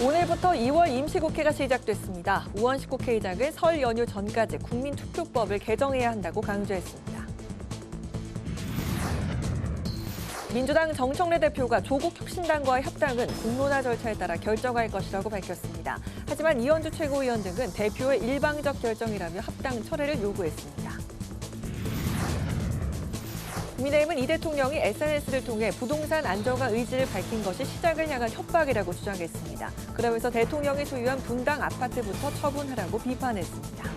오늘부터 2월 임시국회가 시작됐습니다. 우원식 국회의장은 설 연휴 전까지 국민투표법을 개정해야 한다고 강조했습니다. 민주당 정청래 대표가 조국 혁신당과의 협당은 공론화 절차에 따라 결정할 것이라고 밝혔습니다. 하지만 이현주 최고위원 등은 대표의 일방적 결정이라며 합당 철회를 요구했습니다. 국민의힘은 이 대통령이 SNS를 통해 부동산 안정화 의지를 밝힌 것이 시장을 향한 협박이라고 주장했습니다. 그러면서 대통령이 소유한 분당 아파트부터 처분하라고 비판했습니다.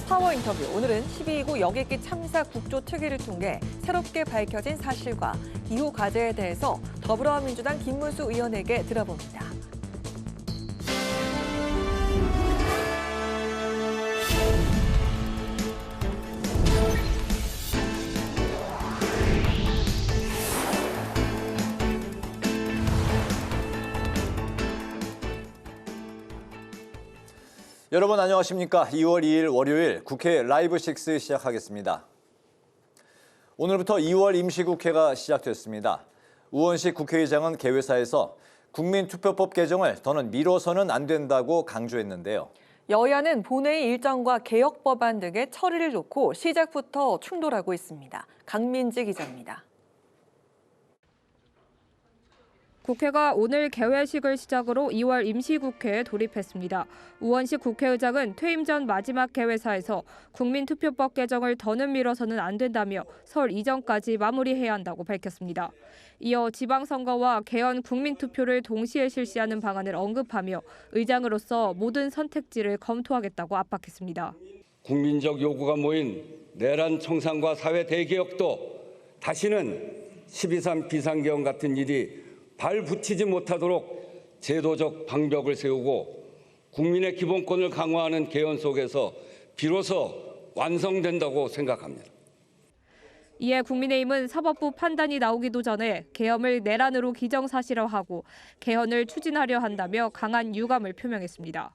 파워 인터뷰, 오늘은 12.29 여객기 참사 국조특위를 통해 새롭게 밝혀진 사실과 기후 과제에 대해서 더불어민주당 김문수 의원에게 들어봅니다. 여러분 안녕하십니까? 2월 2일 월요일 국회 라이브 6 시작하겠습니다. 오늘부터 2월 임시국회가 시작됐습니다. 우원식 국회의장은 개회사에서 국민투표법 개정을 더는 미뤄서는 안 된다고 강조했는데요. 여야는 본회의 일정과 개혁 법안 등의 처리를 놓고 시작부터 충돌하고 있습니다. 강민지 기자입니다. 국회가 오늘 개회식을 시작으로 2월 임시국회에 돌입했습니다. 우원식 국회의장은 퇴임 전 마지막 개회사에서 국민투표법 개정을 더는 미뤄서는 안 된다며 설 이전까지 마무리해야 한다고 밝혔습니다. 이어 지방선거와 개헌 국민투표를 동시에 실시하는 방안을 언급하며 의장으로서 모든 선택지를 검토하겠다고 압박했습니다. 국민적 요구가 모인 내란 청산과 사회 대개혁도 다시는 12.3 비상계엄 같은 일이 발붙이지 못하도록 제도적 방벽을 세우고 국민의 기본권을 강화하는 개헌 속에서 비로소 완성된다고 생각합니다. 이에 국민의힘은 사법부 판단이 나오기도 전에 계엄을 내란으로 기정사실화하고 개헌을 추진하려 한다며 강한 유감을 표명했습니다.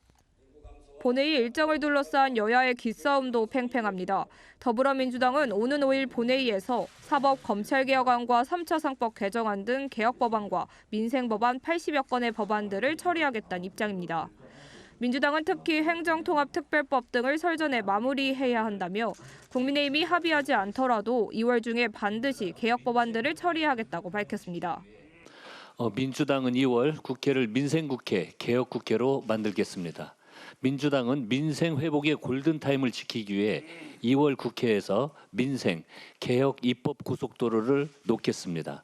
본회의 일정을 둘러싼 여야의 기싸움도 팽팽합니다. 더불어민주당은 오는 5일 본회의에서 사법 검찰개혁안과 3차 상법 개정안 등 개혁법안과 민생법안 80여 건의 법안들을 처리하겠다는 입장입니다. 민주당은 특히 행정통합특별법 등을 설 전에 마무리해야 한다며 국민의힘이 합의하지 않더라도 2월 중에 반드시 개혁법안들을 처리하겠다고 밝혔습니다. 민주당은 2월 국회를 민생국회, 개혁국회로 만들겠습니다. 민주당은 민생 회복의 골든타임을 지키기 위해 2월 국회에서 민생, 개혁 입법 고속도로를 놓겠습니다.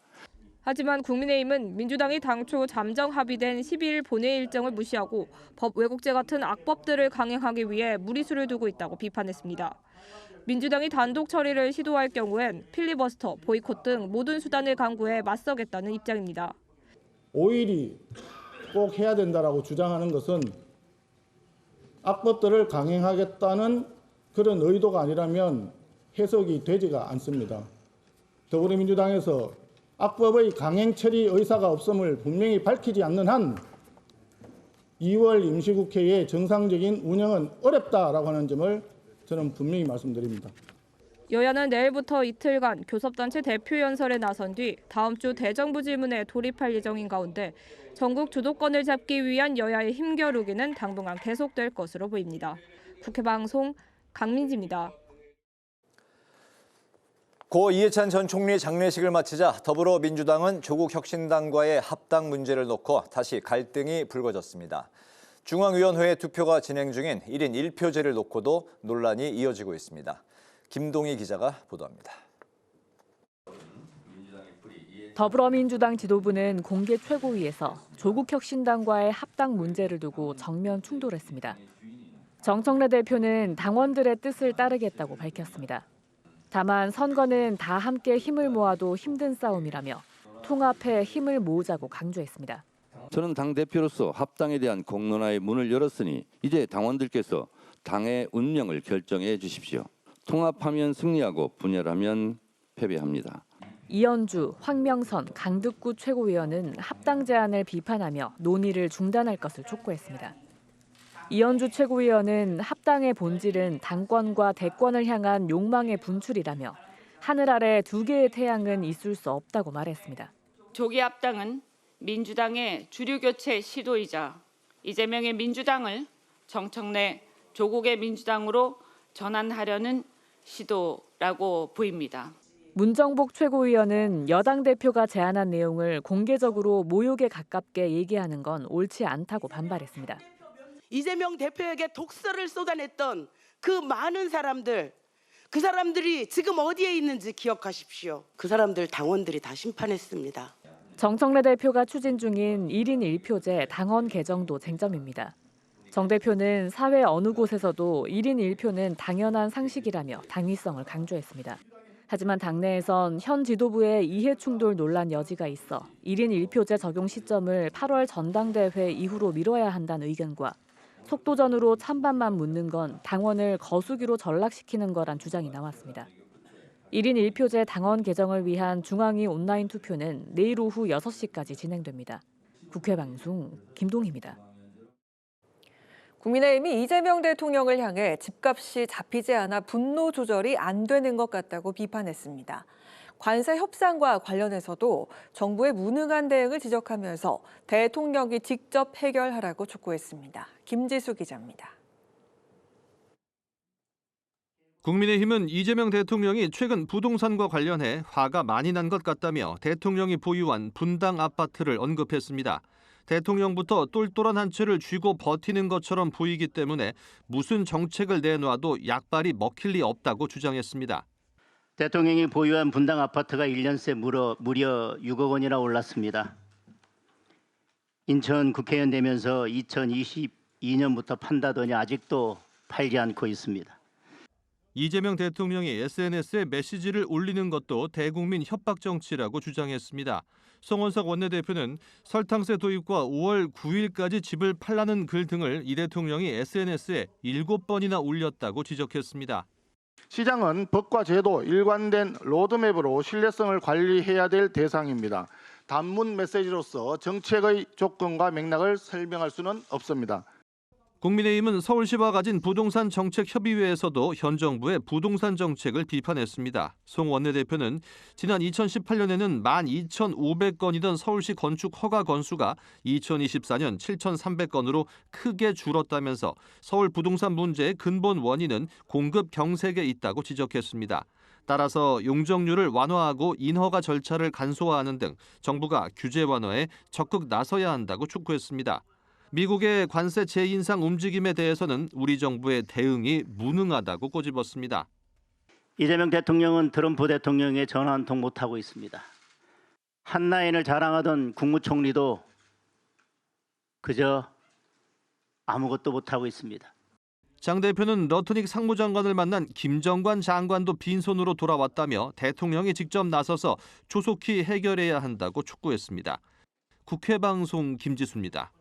하지만 국민의힘은 민주당이 당초 잠정 합의된 12일 본회의 일정을 무시하고 법 왜곡죄 같은 악법들을 강행하기 위해 무리수를 두고 있다고 비판했습니다. 민주당이 단독 처리를 시도할 경우엔 필리버스터, 보이콧 등 모든 수단을 강구해 맞서겠다는 입장입니다. 5일이 꼭 해야 된다라고 주장하는 것은 악법들을 강행하겠다는 그런 의도가 아니라면 해석이 되지가 않습니다. 더불어민주당에서 악법의 강행 처리 의사가 없음을 분명히 밝히지 않는 한 2월 임시국회의 정상적인 운영은 어렵다라고 하는 점을 저는 분명히 말씀드립니다. 여야는 내일부터 이틀간 교섭단체 대표 연설에 나선 뒤 다음 주 대정부 질문에 돌입할 예정인 가운데 전국 주도권을 잡기 위한 여야의 힘겨루기는 당분간 계속될 것으로 보입니다. 국회방송 강민지입니다. 고 이해찬 전 총리 장례식을 마치자 더불어민주당은 조국 혁신당과의 합당 문제를 놓고 다시 갈등이 불거졌습니다. 중앙위원회의 투표가 진행 중인 1인 1표제를 놓고도 논란이 이어지고 있습니다. 김동희 기자가 보도합니다. 더불어민주당 지도부는 공개 최고위에서 조국 혁신당과의 합당 문제를 두고 정면 충돌했습니다. 정청래 대표는 당원들의 뜻을 따르겠다고 밝혔습니다. 다만 선거는 다 함께 힘을 모아도 힘든 싸움이라며 통합해 힘을 모으자고 강조했습니다. 저는 당대표로서 합당에 대한 공론화의 문을 열었으니 이제 당원들께서 당의 운명을 결정해 주십시오. 통합하면 승리하고 분열하면 패배합니다. 이현주, 황명선, 강득구 최고위원은 합당 제안을 비판하며 논의를 중단할 것을 촉구했습니다. 이현주 최고위원은 합당의 본질은 당권과 대권을 향한 욕망의 분출이라며 하늘 아래 두 개의 태양은 있을 수 없다고 말했습니다. 조기 합당은 민주당의 주류 교체 시도이자 이재명의 민주당을 정청래 조국의 민주당으로 전환하려는 시도라고 보입니다. 문정복 최고위원은 여당 대표가 제안한 내용을 공개적으로 모욕에 가깝게 얘기하는 건 옳지 않다고 반발했습니다. 이재명 대표에게 독서를 쏟아냈던 그 많은 사람들, 그 사람들이 지금 어디에 있는지 기억하십시오. 그 사람들 당원들이 다 심판했습니다. 정청래 대표가 추진 중인 1인 1표제 당원 개정도 쟁점입니다. 정 대표는 사회 어느 곳에서도 1인 1표는 당연한 상식이라며 당위성을 강조했습니다. 하지만 당내에선 현 지도부의 이해충돌 논란 여지가 있어 1인 1표제 적용 시점을 8월 전당대회 이후로 미뤄야 한다는 의견과 속도전으로 찬반만 묻는 건 당원을 거수기로 전락시키는 거란 주장이 나왔습니다. 1인 1표제 당원 개정을 위한 중앙위 온라인 투표는 내일 오후 6시까지 진행됩니다. 국회 방송 김동희입니다. 국민의힘이 이재명 대통령을 향해 집값이 잡히지 않아 분노 조절이 안 되는 것 같다고 비판했습니다. 관세 협상과 관련해서도 정부의 무능한 대응을 지적하면서 대통령이 직접 해결하라고 촉구했습니다. 김지수 기자입니다. 국민의힘은 이재명 대통령이 최근 부동산과 관련해 화가 많이 난 것 같다며 대통령이 보유한 분당 아파트를 언급했습니다. 대통령부터 똘똘한 한 채를 쥐고 버티는 것처럼 보이기 때문에 무슨 정책을 내놔도 약발이 먹힐 리 없다고 주장했습니다. 대통령이 보유한 분당 아파트가 1년새 무려 6억 원이나 올랐습니다. 인천 국회의원 되면서 2022년부터 판다더니 아직도 팔지 않고 있습니다. 이재명 대통령이 SNS에 메시지를 올리는 것도 대국민 협박 정치라고 주장했습니다. 송원석 원내대표는 설탕세 도입과 5월 9일까지 집을 팔라는 글 등을 이 대통령이 SNS에 7번이나 올렸다고 지적했습니다. 시장은 법과 제도, 일관된 로드맵으로 신뢰성을 관리해야 될 대상입니다. 단문 메시지로서 정책의 조건과 맥락을 설명할 수는 없습니다. 국민의힘은 서울시와 가진 부동산 정책협의회에서도 현 정부의 부동산 정책을 비판했습니다. 송 원내대표는 지난 2018년에는 12,500건이던 서울시 건축 허가 건수가 2024년 7,300건으로 크게 줄었다면서 서울 부동산 문제의 근본 원인은 공급 경색에 있다고 지적했습니다. 따라서 용적률을 완화하고 인허가 절차를 간소화하는 등 정부가 규제 완화에 적극 나서야 한다고 촉구했습니다. 미국의 관세 재인상 움직임에 대해서는 우리 정부의 대응이 무능하다고 꼬집었습니다. 이재명 대통령은 트럼프 대통령에 전화 한 통 못하고 있습니다. 한라인을 자랑하던 국무총리도 그저 아무것도 못하고 있습니다. 장 대표는 러트닉 상무장관을 만난 김정관 장관도 빈손으로 돌아왔다며 대통령이 직접 나서서 조속히 해결해야 한다고 촉구했습니다. 국회 방송 김지수입니다.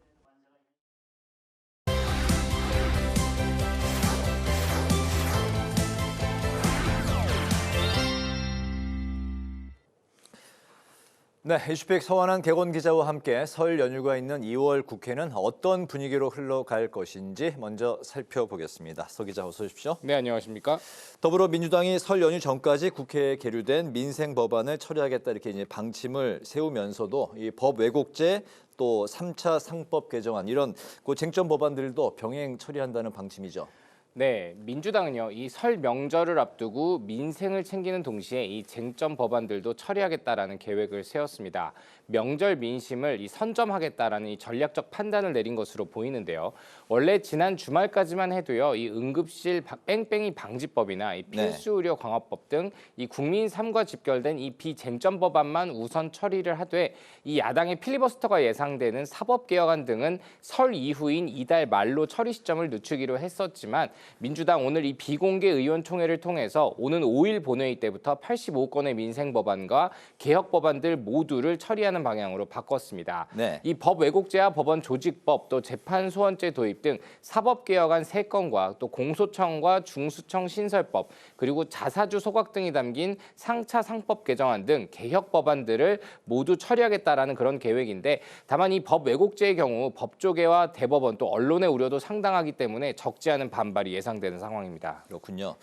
네, 이슈픽 서완한 개건 기자와 함께 설 연휴가 있는 2월 국회는 어떤 분위기로 흘러갈 것인지 먼저 살펴보겠습니다. 서 기자 어서 오십시오. 네, 안녕하십니까? 더불어민주당이 설 연휴 전까지 국회에 계류된 민생 법안을 처리하겠다 이렇게 이제 방침을 세우면서도 이 법 왜곡죄 또 3차 상법 개정안 이런 그 쟁점 법안들도 병행 처리한다는 방침이죠. 네, 민주당은요, 이 설 명절을 앞두고 민생을 챙기는 동시에 이 쟁점 법안들도 처리하겠다라는 계획을 세웠습니다. 명절 민심을 선점하겠다라는 이 전략적 판단을 내린 것으로 보이는데요. 원래 지난 주말까지만 해도요, 이 응급실 뺑뺑이 방지법이나 이 필수 의료 강화법 등 이 국민 삶과 직결된 이 비쟁점 법안만 우선 처리를 하되 이 야당의 필리버스터가 예상되는 사법개혁안 등은 설 이후인 이달 말로 처리 시점을 늦추기로 했었지만 민주당 오늘 이 비공개 의원총회를 통해서 오는 5일 본회의 때부터 85건의 민생 법안과 개혁 법안들 모두를 처리하는 방향으로 바꿨습니다. 네. 이 법 왜곡죄와 법원 조직법 또 재판 소원죄 도입 등 사법개혁안 3건과 또 공소청과 중수청 신설법 그리고 자사주 소각 등이 담긴 상차 상법 개정안 등 개혁 법안들을 모두 처리하겠다라는 그런 계획인데 다만 이 법 왜곡죄의 경우 법조계와 대법원 또 언론의 우려도 상당하기 때문에 적지 않은 반발이 예상되는 상황입니다. 그렇군요.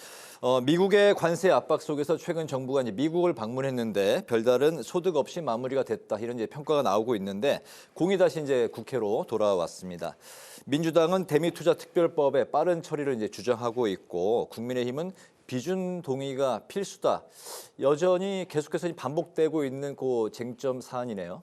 미국의 관세 압박 속에서 최근 정부가 이제 미국을 방문했는데 별다른 소득 없이 마무리가 됐다 이런 이제 평가가 나오고 있는데 공이 다시 이제 국회로 돌아왔습니다. 민주당은 대미투자특별법의 빠른 처리를 이제 주장하고 있고 국민의힘은 비준 동의가 필수다. 여전히 계속해서 반복되고 있는 그 쟁점 사안이네요.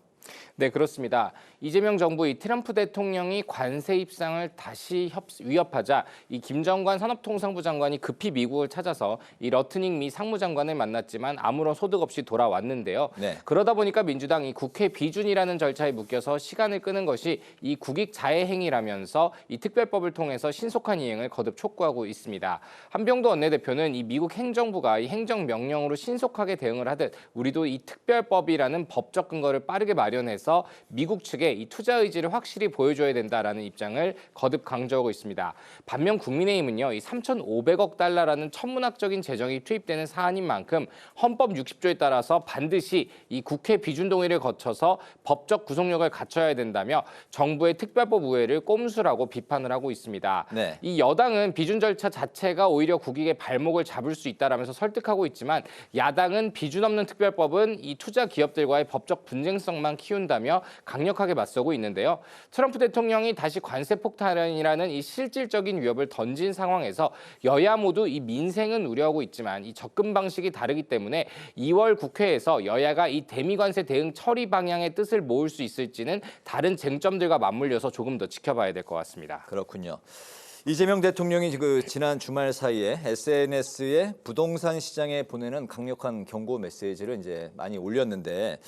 네, 그렇습니다. 이재명 정부 이 트럼프 대통령이 관세 협상을 다시 위협하자 이 김정관 산업통상부 장관이 급히 미국을 찾아서 이 러트닝 미 상무장관을 만났지만 아무런 소득 없이 돌아왔는데요. 네. 그러다 보니까 민주당이 국회 비준이라는 절차에 묶여서 시간을 끄는 것이 이 국익 자해 행위라면서 이 특별법을 통해서 신속한 이행을 거듭 촉구하고 있습니다. 한병도 원내대표는 이 미국 행정부가 이 행정명령으로 신속하게 대응을 하듯 우리도 이 특별법이라는 법적 근거를 빠르게 마련해서 미국 측에 이 투자 의지를 확실히 보여줘야 된다라는 입장을 거듭 강조하고 있습니다. 반면 국민의힘은요, 이 3,500억 달러라는 천문학적인 재정이 투입되는 사안인 만큼 헌법 60조에 따라서 반드시 이 국회 비준 동의를 거쳐서 법적 구속력을 갖춰야 된다며 정부의 특별법 우회를 꼼수라고 비판을 하고 있습니다. 네. 이 여당은 비준 절차 자체가 오히려 국익의 발목을 잡을 수 있다라면서 설득하고 있지만 야당은 비준 없는 특별법은 이 투자 기업들과의 법적 분쟁성만 키운다며 강력하게 맞서고 있는데요. 트럼프 대통령이 다시 관세 폭탄이라는 이 실질적인 위협을 던진 상황에서 여야 모두 이 민생은 우려하고 있지만 이 접근 방식이 다르기 때문에 2월 국회에서 여야가 이 대미관세 대응 처리 방향의 뜻을 모을 수 있을지는 다른 쟁점들과 맞물려서 조금 더 지켜봐야 될 것 같습니다. 그렇군요. 이재명 대통령이 지난 주말 사이에 SNS에 부동산 시장에 보내는 강력한 경고 메시지를 이제 많이 올렸는데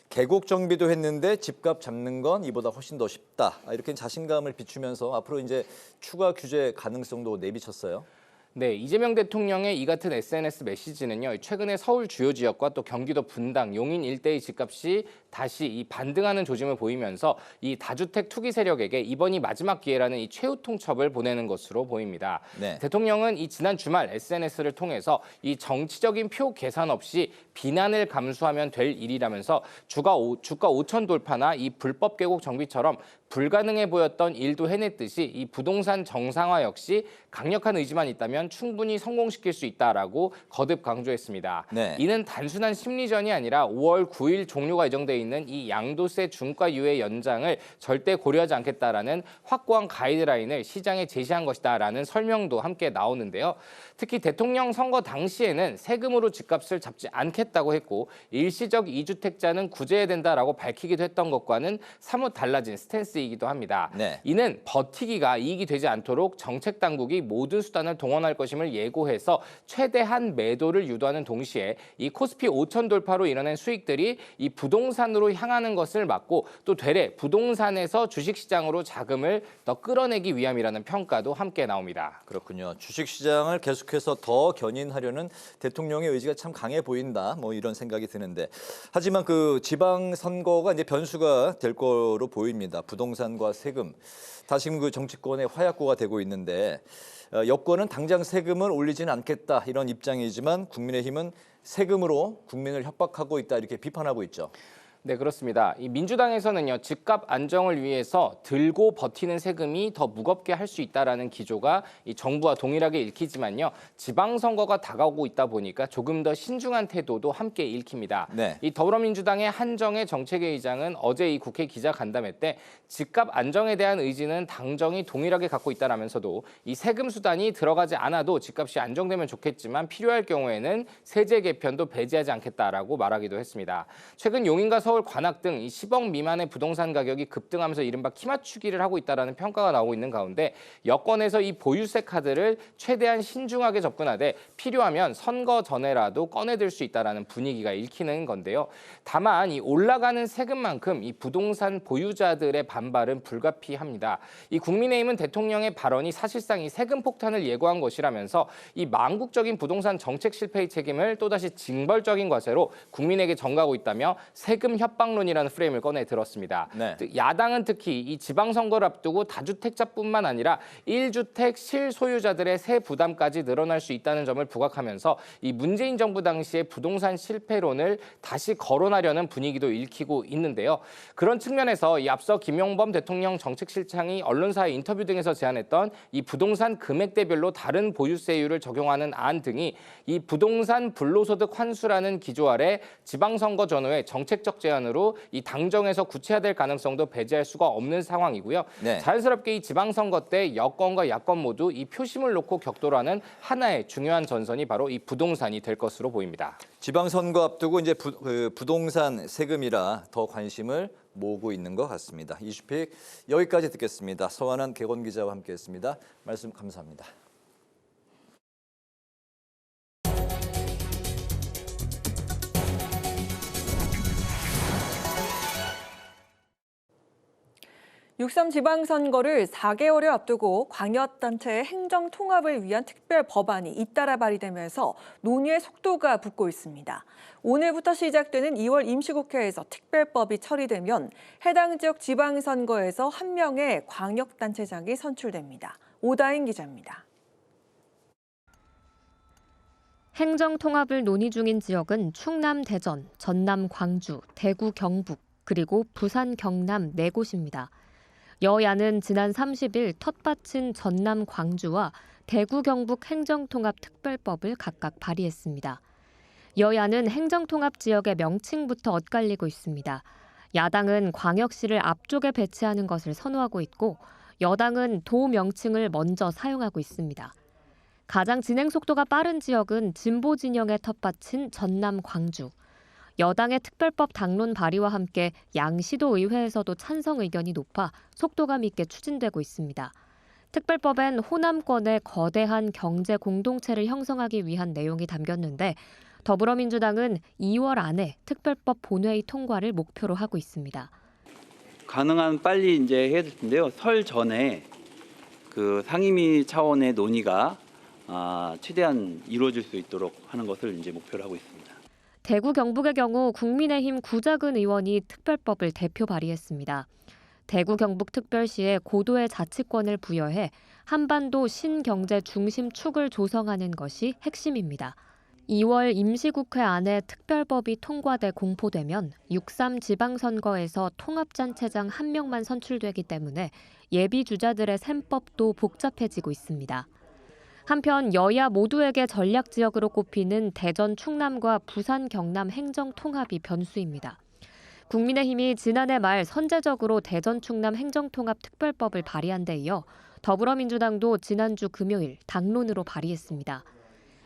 계곡 정비도 했는데 집값 잡는 건 이보다 훨씬 더 쉽다. 이렇게 자신감을 비추면서 앞으로 이제 추가 규제 가능성도 내비쳤어요. 네, 이재명 대통령의 이 같은 SNS 메시지는요, 최근에 서울 주요 지역과 또 경기도 분당, 용인 일대의 집값이 다시 이 반등하는 조짐을 보이면서 이 다주택 투기 세력에게 이번이 마지막 기회라는 이 최후 통첩을 보내는 것으로 보입니다. 네. 대통령은 이 지난 주말 SNS를 통해서 이 정치적인 표 계산 없이 비난을 감수하면 될 일이라면서 주가 5천 돌파나 이 불법 계곡 정비처럼 불가능해 보였던 일도 해냈듯이 이 부동산 정상화 역시 강력한 의지만 있다면 충분히 성공시킬 수 있다라고 거듭 강조했습니다. 네. 이는 단순한 심리전이 아니라 5월 9일 종료가 예정돼 있는 이 양도세 중과 유예 연장을 절대 고려하지 않겠다라는 확고한 가이드라인을 시장에 제시한 것이다라는 설명도 함께 나오는데요. 특히 대통령 선거 당시에는 세금으로 집값을 잡지 않겠다고 했고 일시적 이주택자는 구제해야 된다라고 밝히기도 했던 것과는 사뭇 달라진 스탠스이기도 합니다. 네. 이는 버티기가 이익이 되지 않도록 정책 당국이 모든 수단을 동원할 것임을 예고해서 최대한 매도를 유도하는 동시에 이 코스피 5천 돌파로 일어난 수익들이 이 부동산으로 향하는 것을 막고 또 되레 부동산에서 주식시장으로 자금을 더 끌어내기 위함이라는 평가도 함께 나옵니다. 그렇군요. 주식시장을 계속해서 더 견인하려는 대통령의 의지가 참 강해 보인다. 뭐 이런 생각이 드는데 하지만 그 지방선거가 이제 변수가 될 거로 보입니다. 부동산과 세금. 다시금 그 정치권의 화약고가 되고 있는데 여권은 당장 세금을 올리지는 않겠다 이런 입장이지만 국민의힘은 세금으로 국민을 협박하고 있다 이렇게 비판하고 있죠. 네, 그렇습니다. 이 민주당에서는요, 집값 안정을 위해서 들고 버티는 세금이 더 무겁게 할 수 있다라는 기조가 이 정부와 동일하게 읽히지만요, 지방선거가 다가오고 있다 보니까 조금 더 신중한 태도도 함께 읽힙니다. 네. 이 더불어민주당의 한정혜 정책위 의장은 어제 이 국회 기자간담회 때 집값 안정에 대한 의지는 당정이 동일하게 갖고 있다라면서도 이 세금 수단이 들어가지 않아도 집값이 안정되면 좋겠지만 필요할 경우에는 세제 개편도 배제하지 않겠다라고 말하기도 했습니다. 최근 용인과 서울 관악 등 10억 미만의 부동산 가격이 급등하면서 이른바 키 맞추기를 하고 있다는 평가가 나오고 있는 가운데 여권에서 이 보유세 카드를 최대한 신중하게 접근하되 필요하면 선거 전에라도 꺼내들 수 있다는 분위기가 읽히는 건데요. 다만 이 올라가는 세금만큼 이 부동산 보유자들의 반발은 불가피합니다. 이 국민의힘은 대통령의 발언이 사실상 이 세금 폭탄을 예고한 것이라면서 이 망국적인 부동산 정책 실패의 책임을 또다시 징벌적인 과세로 국민에게 전가하고 있다며 세금 협박론이라는 프레임을 꺼내 들었습니다. 네. 야당은 특히 이 지방선거를 앞두고 다주택자뿐만 아니라 1주택 실소유자들의 세 부담까지 늘어날 수 있다는 점을 부각하면서 이 문재인 정부 당시의 부동산 실패론을 다시 거론하려는 분위기도 읽히고 있는데요. 그런 측면에서 이 앞서 김용범 대통령 정책실장이 언론사의 인터뷰 등에서 제안했던 이 부동산 금액대별로 다른 보유세율을 적용하는 안 등이 이 부동산 불로소득 환수라는 기조 아래 지방선거 전후에 정책적 제안으로 이 당정에서 구체화될 가능성도 배제할 수가 없는 상황이고요. 네. 자연스럽게 이 지방선거 때 여권과 야권 모두 이 표심을 놓고 격돌하는 하나의 중요한 전선이 바로 이 부동산이 될 것으로 보입니다. 지방선거 앞두고 이제 부동산 세금이라 더 관심을 모으고 있는 것 같습니다. 이슈픽 여기까지 듣겠습니다. 서완환 개건 기자와 함께했습니다. 말씀 감사합니다. 육.3 지방선거를 4개월여 앞두고 광역단체의 행정통합을 위한 특별 법안이 잇따라 발의되면서 논의의 속도가 붙고 있습니다. 오늘부터 시작되는 2월 임시국회에서 특별법이 처리되면 해당 지역 지방선거에서 한 명의 광역단체장이 선출됩니다. 오다인 기자입니다. 행정통합을 논의 중인 지역은 충남 대전, 전남 광주, 대구 경북, 그리고 부산 경남 4곳입니다. 여야는 지난 30일 텃밭인 전남 광주와 대구 경북 행정통합특별법을 각각 발의했습니다. 여야는 행정통합 지역의 명칭부터 엇갈리고 있습니다. 야당은 광역시를 앞쪽에 배치하는 것을 선호하고 있고 여당은 도 명칭을 먼저 사용하고 있습니다. 가장 진행 속도가 빠른 지역은 진보 진영의 텃밭인 전남 광주. 여당의 특별법 당론 발의와 함께 양시도의회에서도 찬성 의견이 높아 속도감 있게 추진되고 있습니다. 특별법엔 호남권의 거대한 경제 공동체를 형성하기 위한 내용이 담겼는데 더불어민주당은 2월 안에 특별법 본회의 통과를 목표로 하고 있습니다. 가능한 빨리 이제 해야 될 텐데요. 설 전에 그 상임위 차원의 논의가 최대한 이루어질 수 있도록 하는 것을 이제 목표로 하고 있습니다. 대구 경북의 경우 국민의힘 구자근 의원이 특별법을 대표 발의했습니다. 대구 경북 특별시에 고도의 자치권을 부여해 한반도 신경제 중심 축을 조성하는 것이 핵심입니다. 2월 임시국회 안에 특별법이 통과돼 공포되면 6.3 지방선거에서 통합단체장 1명만 선출되기 때문에 예비주자들의 셈법도 복잡해지고 있습니다. 한편 여야 모두에게 전략지역으로 꼽히는 대전 충남과 부산 경남 행정통합이 변수입니다. 국민의힘이 지난해 말 선제적으로 대전 충남 행정통합 특별법을 발의한 데 이어 더불어민주당도 지난주 금요일 당론으로 발의했습니다.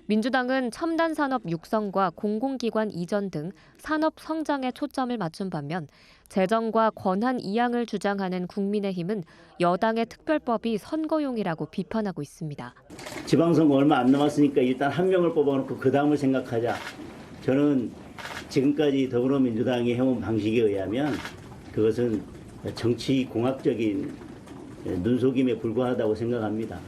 민주당은 첨단 산업 육성과 공공기관 이전 등 산업 성장에 초점을 맞춘 반면 재정과 권한 이양을 주장하는 국민의힘은 여당의 특별법이 선거용이라고 비판하고 있습니다. 지방선거 얼마 안 남았으니까 일단 한 명을 뽑아놓고 그 다음을 생각하자. 저는 지금까지 더불어민주당이 해온 방식에 의하면 그것은 정치 공학적인 눈속임에 불과하다고 생각합니다.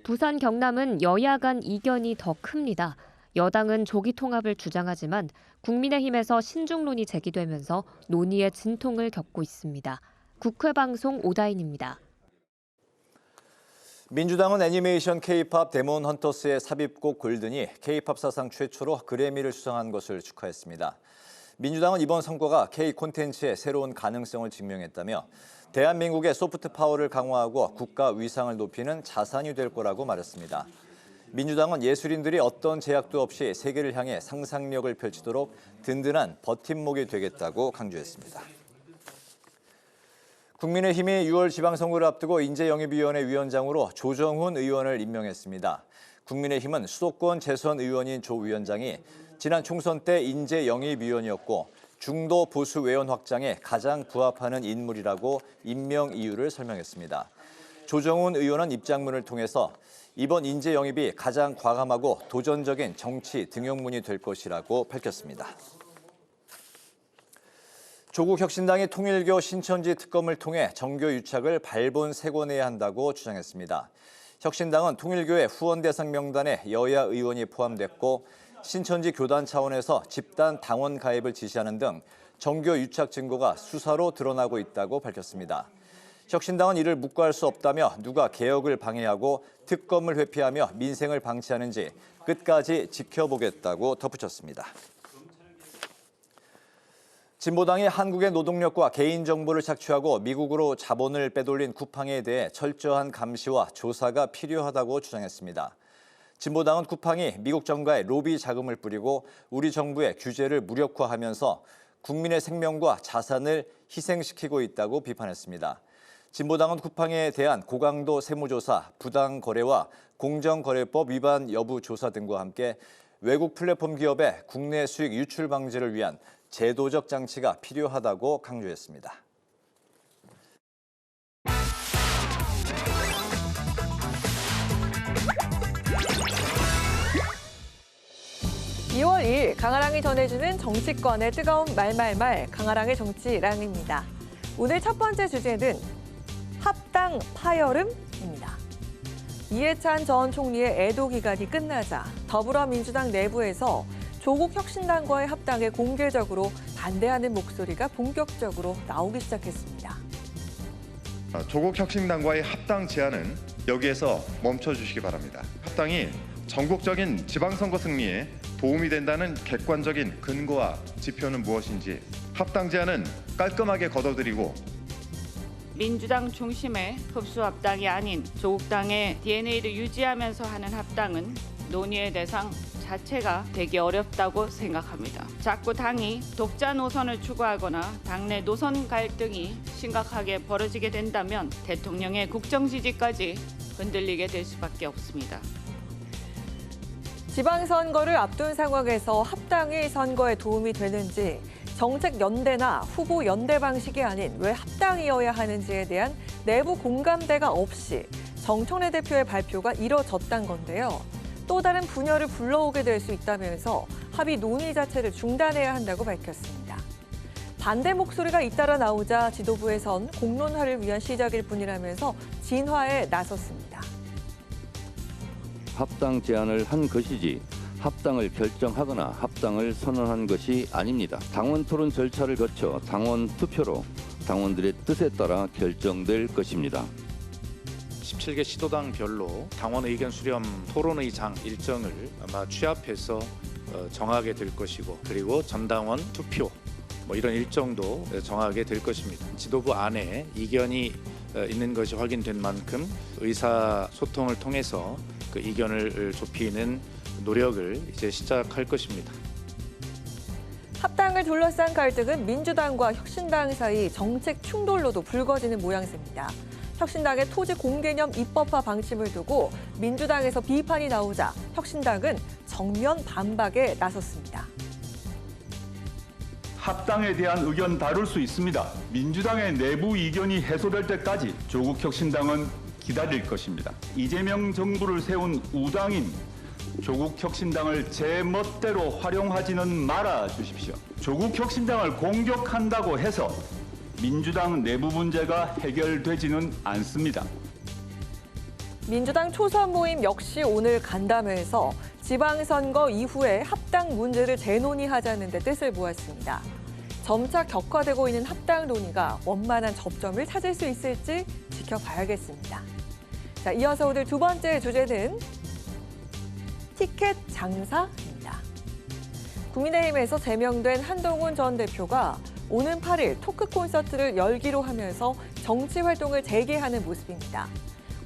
부산 경남은 여야 간 이견이 더 큽니다. 여당은 조기 통합을 주장하지만 국민의힘에서 신중론이 제기되면서 논의의 진통을 겪고 있습니다. 국회방송 오다인입니다. 민주당은 애니메이션 K-팝 데몬 헌터스의 삽입곡 골든이 K-팝 사상 최초로 그래미를 수상한 것을 축하했습니다. 민주당은 이번 성과가 K 콘텐츠의 새로운 가능성을 증명했다며 대한민국의 소프트 파워를 강화하고 국가 위상을 높이는 자산이 될 거라고 말했습니다. 민주당은 예술인들이 어떤 제약도 없이 세계를 향해 상상력을 펼치도록 든든한 버팀목이 되겠다고 강조했습니다. 국민의힘이 6월 지방선거를 앞두고 인재영입위원회 위원장으로 조정훈 의원을 임명했습니다. 국민의힘은 수도권 재선 의원인 조 위원장이 지난 총선 때 인재영입위원이었고 중도 보수 외연 확장에 가장 부합하는 인물이라고 임명 이유를 설명했습니다. 조정훈 의원은 입장문을 통해서 이번 인재 영입이 가장 과감하고 도전적인 정치 등용문이 될 것이라고 밝혔습니다. 조국 혁신당이 통일교 신천지 특검을 통해 정교 유착을 발본색원해야 한다고 주장했습니다. 혁신당은 통일교의 후원 대상 명단에 여야 의원이 포함됐고 신천지 교단 차원에서 집단 당원 가입을 지시하는 등 정교 유착 증거가 수사로 드러나고 있다고 밝혔습니다. 혁신당은 이를 묵과할 수 없다며 누가 개혁을 방해하고 특검을 회피하며 민생을 방치하는지 끝까지 지켜보겠다고 덧붙였습니다. 진보당이 한국의 노동력과 개인정보를 착취하고 미국으로 자본을 빼돌린 쿠팡에 대해 철저한 감시와 조사가 필요하다고 주장했습니다. 진보당은 쿠팡이 미국 정가에 로비 자금을 뿌리고 우리 정부의 규제를 무력화하면서 국민의 생명과 자산을 희생시키고 있다고 비판했습니다. 진보당은 쿠팡에 대한 고강도 세무조사, 부당거래와 공정거래법 위반 여부 조사 등과 함께 외국 플랫폼 기업의 국내 수익 유출 방지를 위한 제도적 장치가 필요하다고 강조했습니다. 2월 2일 강아랑이 전해주는 정치권의 뜨거운 말말말 강아랑의 정치랑입니다. 오늘 첫 번째 주제는 합당 파열음입니다. 이해찬 전 총리의 애도 기간이 끝나자 더불어민주당 내부에서 조국 혁신당과의 합당에 공개적으로 반대하는 목소리가 본격적으로 나오기 시작했습니다. 조국 혁신당과의 합당 제안은 여기에서 멈춰주시기 바랍니다. 합당이 전국적인 지방선거 승리에 도움이 된다는 객관적인 근거와 지표는 무엇인지 합당 제안은 깔끔하게 걷어들이고 민주당 중심의 흡수 합당이 아닌 조국당의 DNA를 유지하면서 하는 합당은 논의의 대상 자체가 되기 어렵다고 생각합니다. 자꾸 당이 독자 노선을 추구하거나 당내 노선 갈등이 심각하게 벌어지게 된다면 대통령의 국정 지지까지 흔들리게 될 수밖에 없습니다. 지방선거를 앞둔 상황에서 합당이 선거에 도움이 되는지, 정책 연대나 후보 연대 방식이 아닌 왜 합당이어야 하는지에 대한 내부 공감대가 없이 정청래 대표의 발표가 이뤄졌단 건데요. 또 다른 분열을 불러오게 될 수 있다면서 합의 논의 자체를 중단해야 한다고 밝혔습니다. 반대 목소리가 잇따라 나오자 지도부에선 공론화를 위한 시작일 뿐이라면서 진화에 나섰습니다. 합당 제안을 한 것이지 합당을 결정하거나 합당을 선언한 것이 아닙니다. 당원 토론 절차를 거쳐 당원 투표로 당원들의 뜻에 따라 결정될 것입니다. 17개 시도당별로 당원 의견 수렴 토론의장 일정을 아마 취합해서 정하게 될 것이고, 그리고 전당원 투표 이런 일정도 정하게 될 것입니다. 지도부 안에 이견이 있는 것이 확인된 만큼 의사소통을 통해서 그 이견을 좁히는 노력을 이제 시작할 것입니다. 합당을 둘러싼 갈등은 민주당과 혁신당 사이 정책 충돌로도 불거지는 모양새입니다. 혁신당의 토지 공개념 입법화 방침을 두고 민주당에서 비판이 나오자 혁신당은 정면 반박에 나섰습니다. 합당에 대한 의견 다룰 수 있습니다. 민주당의 내부 이견이 해소될 때까지 조국 혁신당은 기다릴 것입니다. 이재명 정부를 세운 우당인 조국 혁신당을 제 멋대로 활용하지는 말아 주십시오. 조국 혁신당을 공격한다고 해서 민주당 내부 문제가 해결되지는 않습니다. 민주당 초선 모임 역시 오늘 간담회에서 지방선거 이후에 합당 문제를 재논의하자는 데 뜻을 모았습니다. 점차 격화되고 있는 합당 논의가 원만한 접점을 찾을 수 있을지 지켜봐야겠습니다. 자, 이어서 오늘 두 번째 주제는 티켓 장사입니다. 국민의힘에서 제명된 한동훈 전 대표가 오는 8일 토크 콘서트를 열기로 하면서 정치 활동을 재개하는 모습입니다.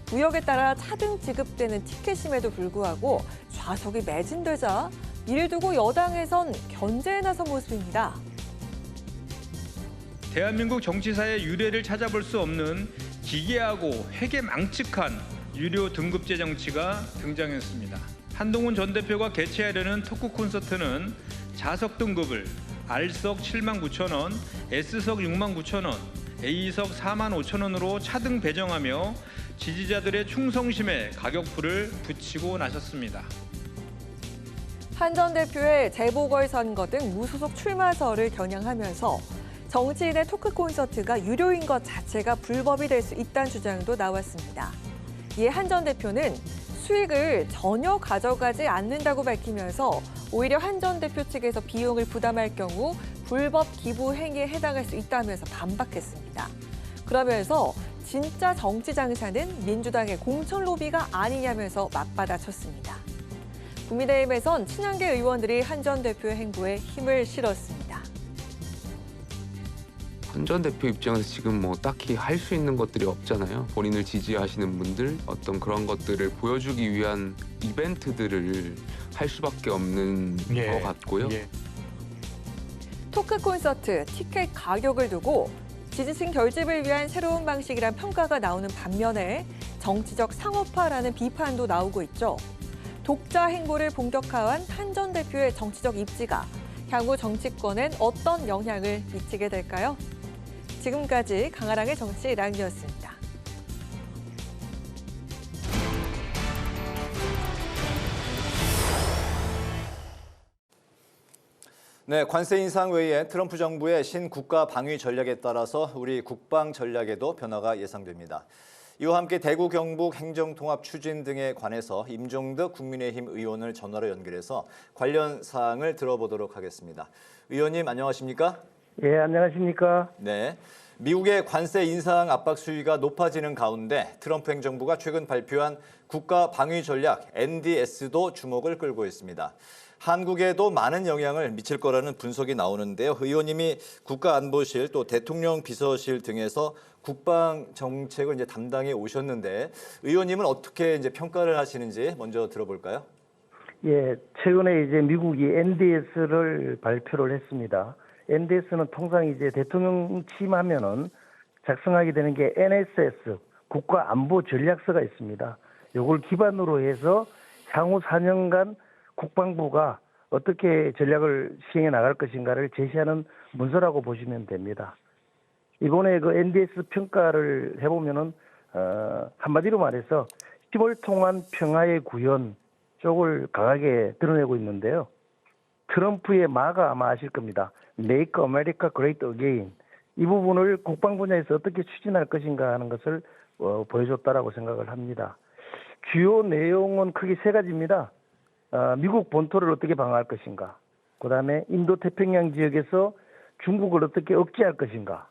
구역에 따라 차등 지급되는 티켓임에도 불구하고 좌석이 매진되자 이를 두고 여당에선 견제에 나선 모습입니다. 대한민국 정치사의 유례를 찾아볼 수 없는 기괴하고 회계망측한 유료 등급제 정치가 등장했습니다. 한동훈 전 대표가 개최하려는 토크 콘서트는 좌석 등급을 R석 79,000원, S석 69,000원, A석 45,000원으로 차등 배정하며 지지자들의 충성심에 가격표를 붙이고 나섰습니다. 한 전 대표의 재보궐선거 등 무소속 출마설을 겨냥하면서 정치인의 토크 콘서트가 유료인 것 자체가 불법이 될 수 있다는 주장도 나왔습니다. 이에 한 전 대표는 수익을 전혀 가져가지 않는다고 밝히면서 오히려 한 전 대표 측에서 비용을 부담할 경우 불법 기부 행위에 해당할 수 있다면서 반박했습니다. 그러면서 진짜 정치 장사는 민주당의 공천 로비가 아니냐면서 맞받아쳤습니다. 국민의힘에선 친한계 의원들이 한 전 대표의 행보에 힘을 실었습니다. 한 전 대표 입장에서 지금 뭐 딱히 할 수 있는 것들이 없잖아요. 본인을 지지하시는 분들 어떤 그런 것들을 보여주기 위한 이벤트들을 할 수밖에 없는 것 같고요. 토크 콘서트, 티켓 가격을 두고 지지층 결집을 위한 새로운 방식이란 평가가 나오는 반면에 정치적 상업화라는 비판도 나오고 있죠. 독자 행보를 본격화한 한 전 대표의 정치적 입지가 향후 정치권엔 어떤 영향을 미치게 될까요? 지금까지 강아랑의 정치랑이었습니다. 네, 관세 인상 외에 트럼프 정부의 신국가 방위 전략에 따라서 우리 국방 전략에도 변화가 예상됩니다. 이와 함께 대구 경북 행정통합 추진 등에 관해서 임종득 국민의힘 의원을 전화로 연결해서 관련 사항을 들어보도록 하겠습니다. 의원님 안녕하십니까? 예, 안녕하십니까? 네. 미국의 관세 인상 압박 수위가 높아지는 가운데 트럼프 행정부가 최근 발표한 국가 방위 전략 NDS도 주목을 끌고 있습니다. 한국에도 많은 영향을 미칠 거라는 분석이 나오는데요. 의원님이 국가안보실 또 대통령 비서실 등에서 국방 정책을 이제 담당해 오셨는데 의원님은 어떻게 이제 평가를 하시는지 먼저 들어볼까요? 예, 최근에 이제 미국이 NDS를 발표를 했습니다. NDS는 통상 이제 대통령 취임하면은 작성하게 되는 게 NSS 국가안보전략서가 있습니다. 이걸 기반으로 해서 향후 4년간 국방부가 어떻게 전략을 시행해 나갈 것인가를 제시하는 문서라고 보시면 됩니다. 이번에 그 NDS 평가를 해보면은 한마디로 말해서 힘을 통한 평화의 구현 쪽을 강하게 드러내고 있는데요. 트럼프의 마가 아마 아실 겁니다. Make America Great Again. 이 부분을 국방 분야에서 어떻게 추진할 것인가 하는 것을 보여줬다라고 생각을 합니다. 주요 내용은 크게 세 가지입니다. 미국 본토를 어떻게 방어할 것인가. 그다음에 인도태평양 지역에서 중국을 어떻게 억제할 것인가.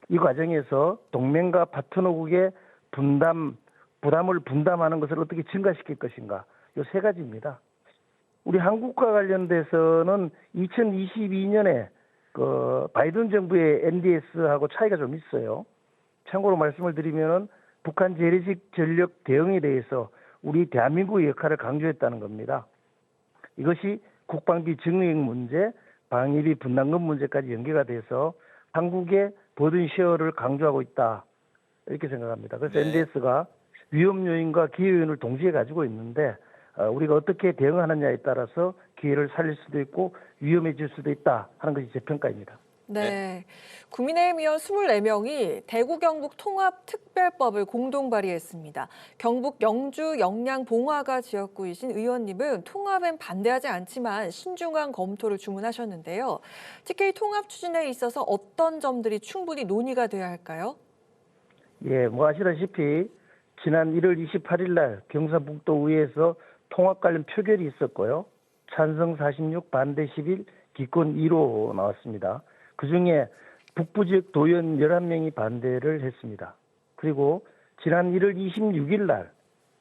이 과정에서 동맹과 파트너국의 부담을 분담하는 것을 어떻게 증가시킬 것인가. 이 세 가지입니다. 우리 한국과 관련돼서는 2022년에 그 바이든 정부의 NDS하고 차이가 좀 있어요. 참고로 말씀을 드리면은 북한 재래식 전력 대응에 대해서 우리 대한민국의 역할을 강조했다는 겁니다. 이것이 국방비 증액 문제, 방위비 분담금 문제까지 연계가 돼서 한국의 버든 쉐어를 강조하고 있다. 이렇게 생각합니다. 그래서 NDS가 위험 요인과 기회 요인을 동시에 가지고 있는데 우리가 어떻게 대응하느냐에 따라서 기회를 살릴 수도 있고 위험해질 수도 있다 하는 것이 제 평가입니다. 네. 국민의힘 의원 24명이 대구 경북 통합특별법을 공동 발의했습니다. 경북 영주 영양 봉화가 지역구이신 의원님은 통합엔 반대하지 않지만 신중한 검토를 주문하셨는데요. 특히 통합 추진에 있어서 어떤 점들이 충분히 논의가 돼야 할까요? 예, 뭐 아시다시피 지난 1월 28일 날 경상북도의회에서 통합 관련 표결이 있었고요. 찬성 46, 반대 11, 기권 2로 나왔습니다. 그중에 북부 지역 도의원 11명이 반대를 했습니다. 그리고 지난 1월 26일 날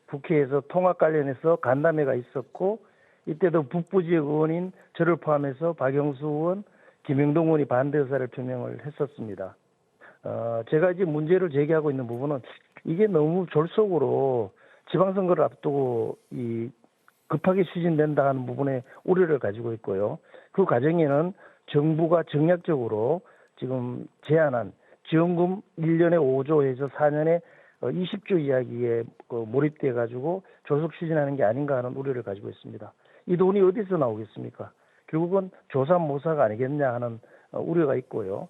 국회에서 통합 관련해서 간담회가 있었고 이때도 북부 지역 의원인 저를 포함해서 박영수 의원, 김영동 의원이 반대 의사를 표명을 했었습니다. 제가 이제 문제를 제기하고 있는 부분은 이게 너무 졸속으로 지방선거를 앞두고 급하게 추진된다 하는 부분에 우려를 가지고 있고요. 그 과정에는 정부가 정략적으로 지금 제안한 지원금 1년에 5조에서 4년에 20조 이야기에 몰입돼 가지고 조속 추진하는 게 아닌가 하는 우려를 가지고 있습니다. 이 돈이 어디서 나오겠습니까? 결국은 조삼모사가 아니겠냐 하는 우려가 있고요.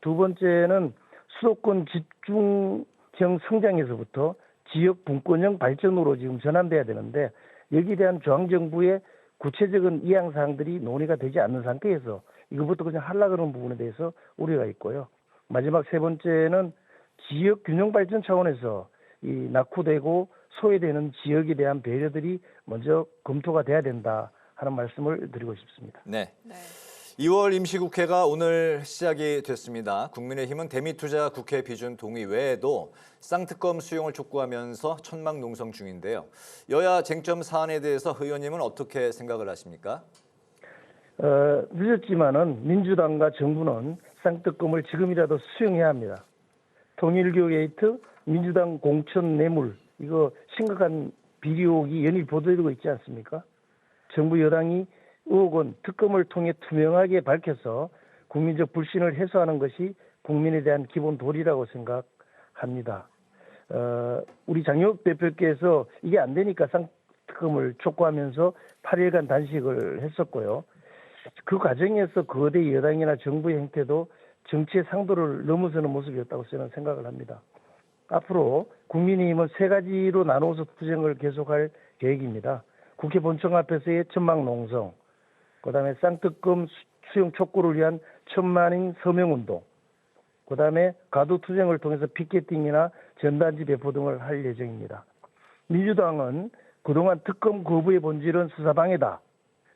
두 번째는 수도권 집중형 성장에서부터 지역 분권형 발전으로 지금 전환돼야 되는데 여기에 대한 중앙정부의 구체적인 이양사항들이 논의가 되지 않는 상태에서 이것부터 그냥 하려고 하는 부분에 대해서 우려가 있고요. 마지막 세 번째는 지역 균형 발전 차원에서 이 낙후되고 소외되는 지역에 대한 배려들이 먼저 검토가 돼야 된다 하는 말씀을 드리고 싶습니다. 네. 2월 임시국회가 오늘 시작이 됐습니다. 국민의힘은 대미투자 국회 비준 동의 외에도 쌍특검 수용을 촉구하면서 천막농성 중인데요. 여야 쟁점 사안에 대해서 의원님은 어떻게 생각을 하십니까? 늦었지만은 민주당과 정부는 쌍특검을 지금이라도 수용해야 합니다. 통일교 게이트, 민주당 공천 뇌물, 이거 심각한 비리 의혹이 연일 보도되고 있지 않습니까? 정부 여당이 의혹은 특검을 통해 투명하게 밝혀서 국민적 불신을 해소하는 것이 국민에 대한 기본 도리라고 생각합니다. 우리 장혁 대표께서 이게 안 되니까 쌍특검을 촉구하면서 8일간 단식을 했었고요. 그 과정에서 거대 여당이나 정부의 행태도 정치의 상도를 넘어서는 모습이었다고 저는 생각을 합니다. 앞으로 국민의힘은 세 가지로 나누어서 투쟁을 계속할 계획입니다. 국회 본청 앞에서의 천막농성, 그다음에 쌍특검 수용 촉구를 위한 1000만인 서명운동, 그다음에 가두투쟁을 통해서 피켓팅이나 전단지 배포 등을 할 예정입니다. 민주당은 그동안 특검 거부의 본질은 수사방해다,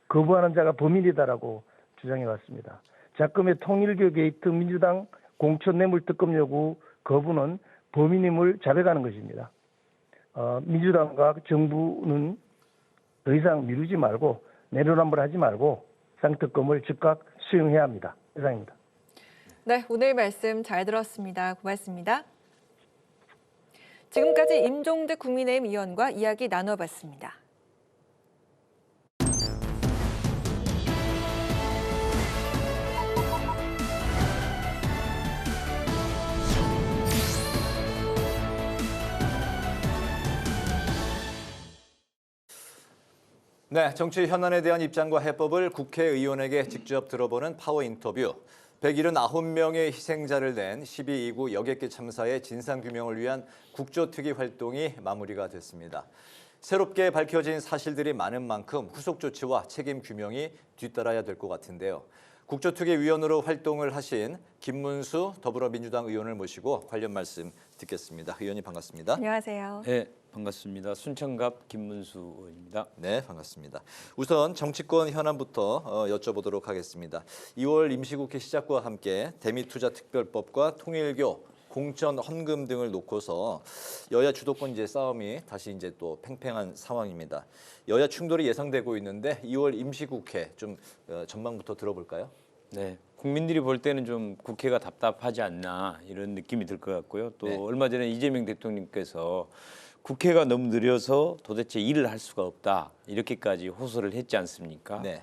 거부하는 자가 범인이다라고 주장해왔습니다. 작금의 통일교 게이트 민주당 공천뇌물 특검 요구 거부는 범인임을 자백하는 것입니다. 민주당과 정부는 더 이상 미루지 말고 내로남불하지 말고 쌍특검을 즉각 수용해야 합니다. 이상입니다. 네, 오늘 말씀 잘 들었습니다. 고맙습니다. 지금까지 임종득 국민의힘 의원과 이야기 나눠봤습니다. 네, 정치 현안에 대한 입장과 해법을 국회의원에게 직접 들어보는 파워 인터뷰. 179명의 희생자를 낸 12.29 여객기 참사의 진상규명을 위한 국조특위 활동이 마무리가 됐습니다. 새롭게 밝혀진 사실들이 많은 만큼 후속 조치와 책임 규명이 뒤따라야 될 것 같은데요. 국조특위 위원으로 활동을 하신 김문수 더불어민주당 의원을 모시고 관련 말씀 듣겠습니다. 의원님 반갑습니다. 안녕하세요. 네, 반갑습니다. 순천갑 김문수 의원입니다. 네, 반갑습니다. 우선 정치권 현안부터 여쭤보도록 하겠습니다. 2월 임시국회 시작과 함께 대미투자특별법과 통일교 공천 헌금 등을 놓고서 여야 주도권 싸움이 다시 또 팽팽한 상황입니다. 여야 충돌이 예상되고 있는데 2월 임시국회 좀 전망부터 들어볼까요? 네, 국민들이 볼 때는 좀 국회가 답답하지 않나 이런 느낌이 들 것 같고요. 또 네. 얼마 전에 이재명 대통령께서 국회가 너무 느려서 도대체 일을 할 수가 없다 이렇게까지 호소를 했지 않습니까? 네.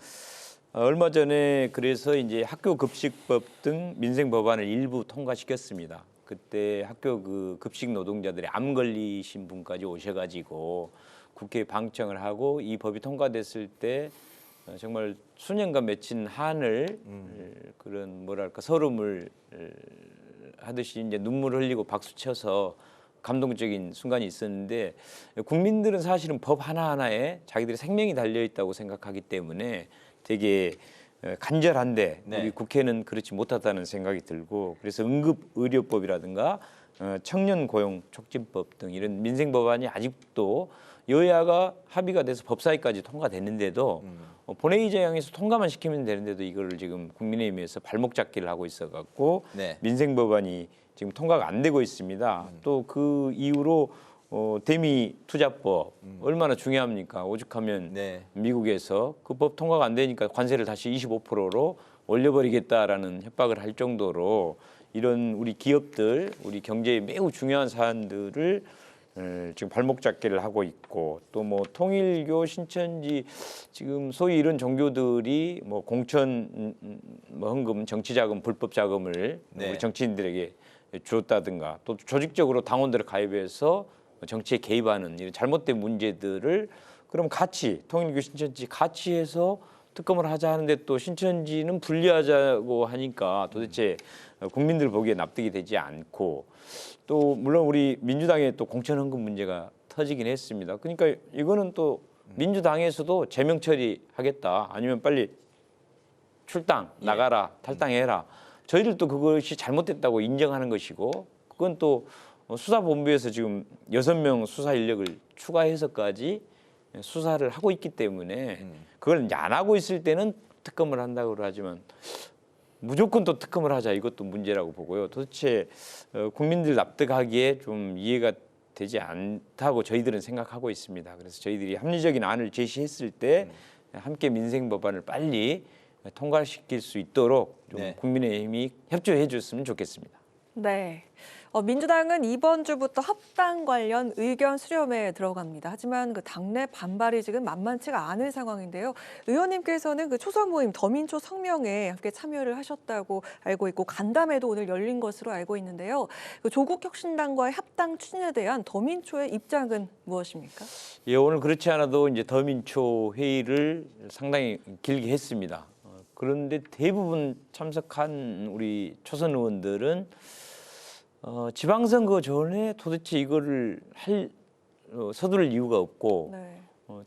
얼마 전에 그래서 이제 학교급식법 등 민생 법안을 일부 통과시켰습니다. 그때 학교 그 급식 노동자들이 암 걸리신 분까지 오셔가지고 국회에 방청을 하고 이 법이 통과됐을 때 정말 수년간 맺힌 한을 그런 뭐랄까 서름을 하듯이 이제 눈물을 흘리고 박수 쳐서 감동적인 순간이 있었는데 국민들은 사실은 법 하나하나에 자기들의 생명이 달려 있다고 생각하기 때문에 되게 간절한데 네. 우리 국회는 그렇지 못하다는 생각이 들고 그래서 응급의료법이라든가 청년고용촉진법 등 이런 민생 법안이 아직도 여야가 합의가 돼서 법사위까지 통과됐는데도 본회의장에서 통과만 시키면 되는데도 이거를 지금 국민의힘에서 발목 잡기를 하고 있어갖고 네. 민생 법안이 지금 통과가 안 되고 있습니다. 또 그 이후로 대미 투자법 얼마나 중요합니까? 오죽하면 미국에서 그 법 통과가 안 되니까 관세를 다시 25%로 올려버리겠다라는 협박을 할 정도로 이런 우리 기업들, 우리 경제에 매우 중요한 사안들을 지금 발목 잡기를 하고 있고 또 뭐 통일교, 신천지 지금 소위 이런 종교들이 뭐 공천 뭐 헌금, 정치자금, 불법 자금을 우리 정치인들에게 주었다든가 또 조직적으로 당원들을 가입해서 정치에 개입하는 이런 잘못된 문제들을 그럼 같이 통일교, 신천지 같이 해서 특검을 하자 하는데 또 신천지는 분리하자고 하니까 도대체 국민들 보기에 납득이 되지 않고 또 물론 우리 민주당에 또 공천 헌금 문제가 터지긴 했습니다. 그러니까 이거는 또 민주당에서도 제명 처리하겠다 아니면 빨리 출당 나가라 탈당해라 저희들도 그것이 잘못됐다고 인정하는 것이고 그건 또 수사본부에서 지금 6명 수사 인력을 추가해서까지 수사를 하고 있기 때문에 그걸 이제 안 하고 있을 때는 특검을 한다고 하지만 무조건 또 특검을 하자 이것도 문제라고 보고요. 도대체 국민들 납득하기에 좀 이해가 되지 않다고 저희들은 생각하고 있습니다. 그래서 저희들이 합리적인 안을 제시했을 때 함께 민생 법안을 빨리 통과시킬 수 있도록 좀 국민의힘이 협조해 줬으면 좋겠습니다. 네. 민주당은 이번 주부터 합당 관련 의견 수렴에 들어갑니다. 하지만 그 당내 반발이 지금 만만치가 않은 상황인데요. 의원님께서는 그 초선 모임 더민초 성명에 함께 참여를 하셨다고 알고 있고 간담회도 오늘 열린 것으로 알고 있는데요. 그 조국 혁신당과의 합당 추진에 대한 더민초의 입장은 무엇입니까? 예, 오늘 그렇지 않아도 이제 더민초 회의를 상당히 길게 했습니다. 그런데 대부분 참석한 우리 초선 의원들은 지방선거 전에 도대체 이거를 서두를 이유가 없고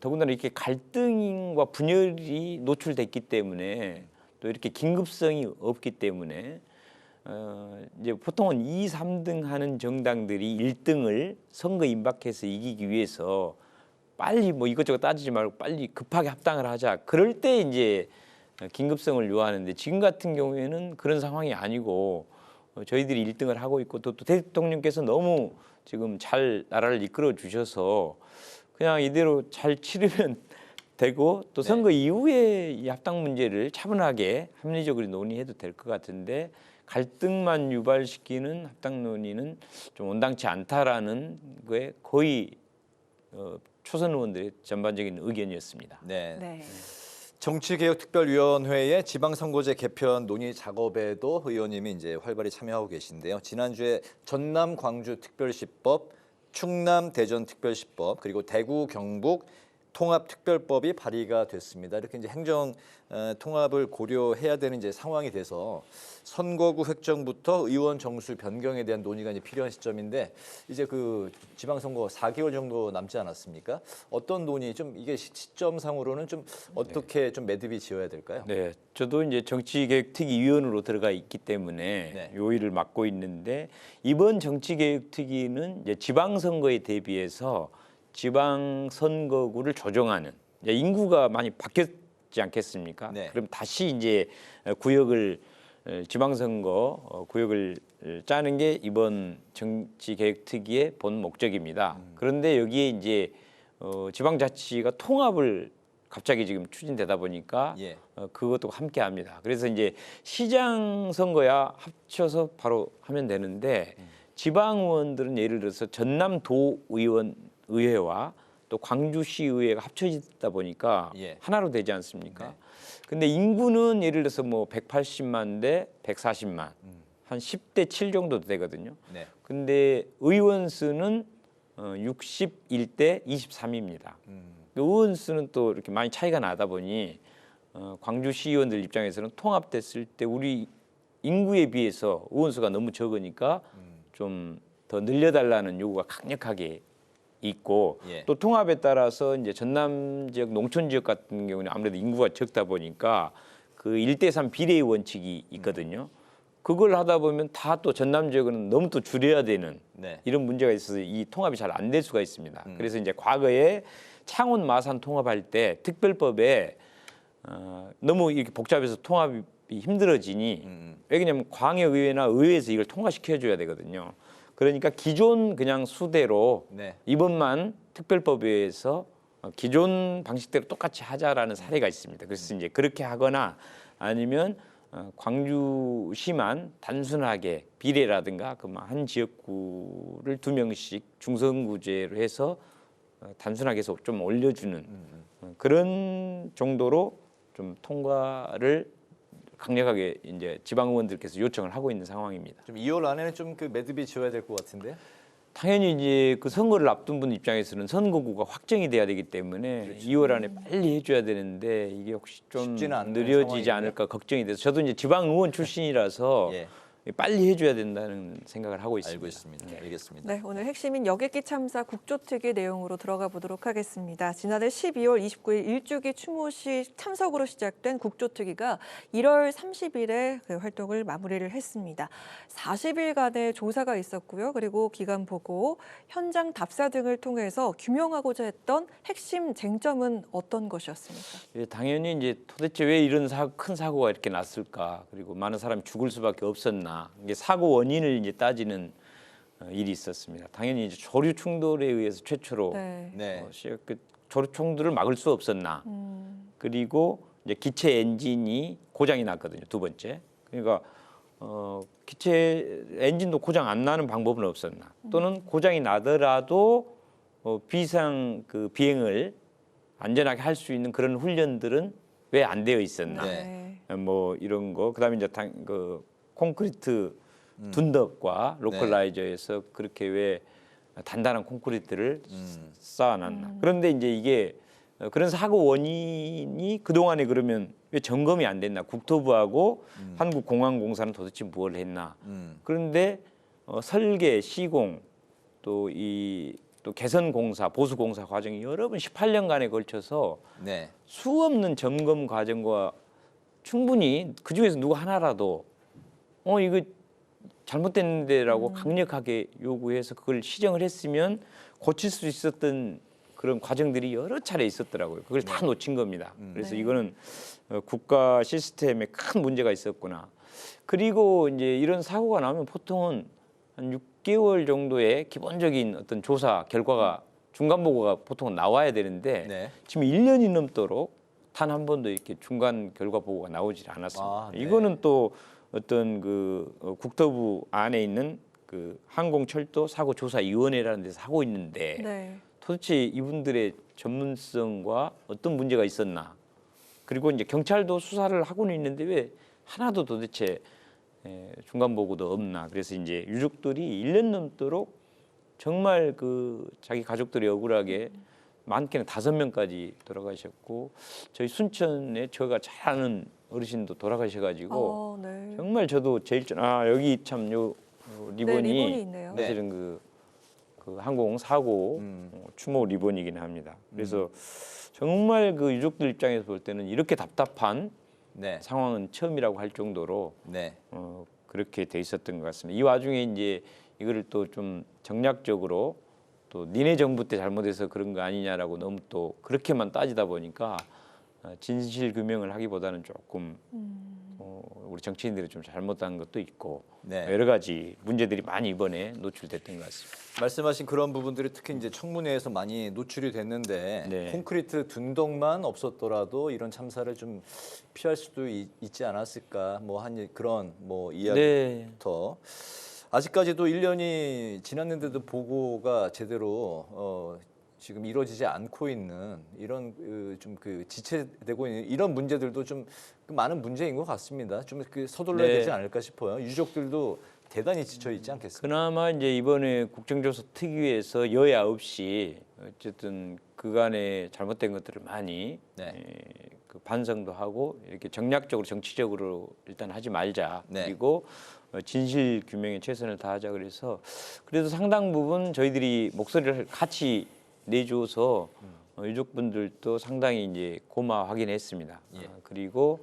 더군다나 이렇게 갈등과 분열이 노출됐기 때문에 또 이렇게 긴급성이 없기 때문에 이제 보통은 2, 3등 하는 정당들이 1등을 선거 임박해서 이기기 위해서 빨리 뭐 이것저것 따지지 말고 빨리 급하게 합당을 하자. 그럴 때 이제 긴급성을 요하는데 지금 같은 경우에는 그런 상황이 아니고 저희들이 1등을 하고 있고 또 대통령께서 너무 지금 잘 나라를 이끌어 주셔서 그냥 이대로 잘 치르면 되고 또 선거 이후에 이 합당 문제를 차분하게 합리적으로 논의해도 될 것 같은데 갈등만 유발시키는 합당 논의는 좀 온당치 않다라는 거에 거의 초선 의원들의 전반적인 의견이었습니다. 네. 정치개혁특별위원회의 지방선거제 개편 논의 작업에도 의원님이 이제 활발히 참여하고 계신데요. 지난주에 전남 광주특별시법, 충남 대전특별시법, 그리고 대구 경북 통합특별법이 발의가 됐습니다. 이렇게 이제 행정 통합을 고려해야 되는 이제 상황이 돼서 선거구 획정부터 의원 정수 변경에 대한 논의가 이제 필요한 시점인데 이제 그 지방선거 4개월 정도 남지 않았습니까? 어떤 논의 좀 이게 시점상으로는 좀 어떻게 좀 매듭이 지어야 될까요? 네, 저도 이제 정치개혁특위위원으로 들어가 있기 때문에 요 일을 맡고 있는데 이번 정치개혁특위는 이제 지방선거에 대비해서 지방선거구를 조정하는 인구가 많이 바뀌었지 않겠습니까? 그럼 다시 이제 구역을 지방선거 구역을 짜는 게 이번 정치개혁특위의 본 목적입니다. 그런데 여기에 이제 지방자치가 통합을 갑자기 지금 추진되다 보니까 그것도 함께합니다. 그래서 이제 시장 선거야 합쳐서 바로 하면 되는데 지방의원들은 예를 들어서 전남도의회와 또 광주시의회가 합쳐지다 보니까 하나로 되지 않습니까? 근데 인구는 예를 들어서 뭐 180만 대 140만 한 10대 7 정도 되거든요. 근데 의원 수는 61대 23입니다. 의원 수는 또 이렇게 많이 차이가 나다 보니 광주시 의원들 입장에서는 통합됐을 때 우리 인구에 비해서 의원 수가 너무 적으니까 좀 더 늘려달라는 요구가 강력하게 있고 또 통합에 따라서 이제 전남 지역 농촌 지역 같은 경우는 아무래도 인구가 적다 보니까 그 1대3 비례의 원칙이 있거든요. 그걸 하다 보면 다 또 전남 지역은 너무 또 줄여야 되는 이런 문제가 있어서 이 통합이 잘 안 될 수가 있습니다. 그래서 이제 과거에 창원 마산 통합할 때 특별법에 너무 이렇게 복잡해서 통합이 힘들어지니 왜냐하면 광역의회나 의회에서 이걸 통과시켜줘야 되거든요. 그러니까 기존 그냥 수대로 이번만 특별법에서 기존 방식대로 똑같이 하자라는 사례가 있습니다. 그래서 이제 그렇게 하거나 아니면 광주시만 단순하게 비례라든가 그 한 지역구를 2명씩 중선구제로 해서 단순하게 해서 좀 올려주는 그런 정도로 좀 통과를 강력하게 이제 지방 의원들께서 요청을 하고 있는 상황입니다. 좀 2월 안에는 좀 그 매듭이 지어야 될 것 같은데. 당연히 이제 그 선거를 앞둔 분 입장에서는 선거구가 확정이 돼야 되기 때문에 2월 안에 빨리 해줘야 되는데 이게 혹시 좀 느려지지 않을까 걱정이 돼서 저도 이제 지방 의원 출신이라서 빨리 해줘야 된다는 생각을 하고 있습니다. 알고 있습니다. 알겠습니다. 네, 오늘 핵심인 여객기 참사 국조특위 내용으로 들어가 보도록 하겠습니다. 지난해 12월 29일 일주기 추모 시 참석으로 시작된 국조특위가 1월 30일에 그 활동을 마무리를 했습니다. 40일간의 조사가 있었고요. 그리고 기간 보고, 현장 답사 등을 통해서 규명하고자 했던 핵심 쟁점은 어떤 것이었습니까? 예, 당연히 이제 도대체 왜 이런 큰 사고가 이렇게 났을까? 그리고 많은 사람이 죽을 수밖에 없었나? 이게 사고 원인을 이제 따지는 일이 있었습니다. 당연히 이제 조류 충돌에 의해서 최초로 그 조류 충돌을 막을 수 없었나? 그리고 이제 기체 엔진이 고장이 났거든요. 두 번째. 그러니까 기체 엔진도 고장 안 나는 방법은 없었나? 또는 고장이 나더라도 비상 그 비행을 안전하게 할 수 있는 그런 훈련들은 왜 안 되어 있었나? 뭐 이런 거. 그다음에 이제 그 콘크리트 둔덕과 로컬라이저에서 그렇게 왜 단단한 콘크리트를 쌓아놨나. 그런데 이제 이게 그런 사고 원인이 그동안에 그러면 왜 점검이 안 됐나. 국토부하고 한국공항공사는 도대체 뭘 했나. 그런데 설계, 시공, 또 개선공사, 보수공사 과정이 여러 번 18년간에 걸쳐서 수없는 점검 과정과 충분히 그중에서 누구 하나라도 이거 잘못됐는데라고 강력하게 요구해서 그걸 시정을 했으면 고칠 수 있었던 그런 과정들이 여러 차례 있었더라고요. 그걸 다 놓친 겁니다. 그래서 이거는 국가 시스템에 큰 문제가 있었구나. 그리고 이제 이런 사고가 나면 보통은 한 6개월 정도의 기본적인 어떤 조사 결과가 중간 보고가 보통은 나와야 되는데 지금 1년이 넘도록 단 한 번도 이렇게 중간 결과 보고가 나오질 않았습니다. 이거는 또 어떤 그 국토부 안에 있는 그 항공철도 사고조사위원회라는 데서 하고 있는데 도대체 이분들의 전문성과 어떤 문제가 있었나? 그리고 이제 경찰도 수사를 하고는 있는데 왜 하나도 도대체 중간 보고도 없나? 그래서 이제 유족들이 1년 넘도록 정말 그 자기 가족들이 억울하게 많게는 5명까지 돌아가셨고 저희 순천에 제가 잘 아는 어르신도 돌아가셔가지고 정말 저도 제일 여기 참 요 리본이 사실은 그 항공 사고 추모 리본이긴 합니다. 그래서 정말 그 유족들 입장에서 볼 때는 이렇게 답답한 상황은 처음이라고 할 정도로 그렇게 돼 있었던 것 같습니다. 이 와중에 이제 이거를 또 좀 정략적으로 또 니네 정부 때 잘못해서 그런 거 아니냐라고 너무 또 그렇게만 따지다 보니까 진실 규명을 하기보다는 조금 우리 정치인들이 좀 잘못한 것도 있고 여러 가지 문제들이 많이 이번에 노출됐던 것 같습니다. 말씀하신 그런 부분들이 특히 이제 청문회에서 많이 노출이 됐는데 콘크리트 둔덕만 없었더라도 이런 참사를 좀 피할 수도 있지 않았을까 뭐 한 그런 뭐 이야기부터 아직까지도 1년이 지났는데도 보고가 제대로 지금 이루어지지 않고 있는 이런 좀 그 지체되고 있는 이런 문제들도 좀 많은 문제인 것 같습니다. 좀 그 서둘러야 되지 않을까 싶어요. 유족들도 대단히 지쳐 있지 않겠습니까? 그나마 이제 이번에 국정조사 특위에서 여야 없이 어쨌든 그간에 잘못된 것들을 많이 그 반성도 하고 이렇게 정략적으로 정치적으로 일단 하지 말자. 그리고 진실 규명에 최선을 다하자 그래서 그래도 상당 부분 저희들이 목소리를 같이 내줘서 유족분들도 상당히 이제 고마워하긴 했습니다. 그리고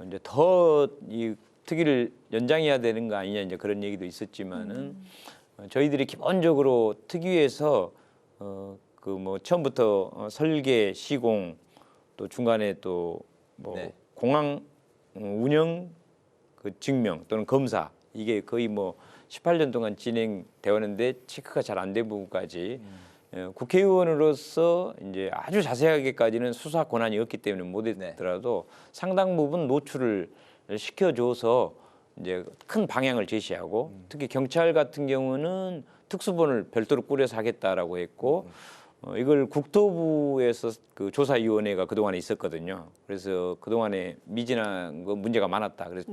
이제 더 이 특위를 연장해야 되는 거 아니냐 이제 그런 얘기도 있었지만은 저희들이 기본적으로 특위에서 그 뭐 처음부터 설계, 시공 또 중간에 또 뭐 공항 운영 그 증명 또는 검사 이게 거의 뭐 18년 동안 진행되어 왔는데 체크가 잘 안 된 부분까지 국회의원으로서 이제 아주 자세하게까지는 수사 권한이 없기 때문에 못했더라도 상당 부분 노출을 시켜줘서 이제 큰 방향을 제시하고 특히 경찰 같은 경우는 특수본을 별도로 꾸려서 하겠다라고 했고 이걸 국토부에서 그 조사위원회가 그동안에 있었거든요. 그래서 그동안에 미진한 거 문제가 많았다. 그래서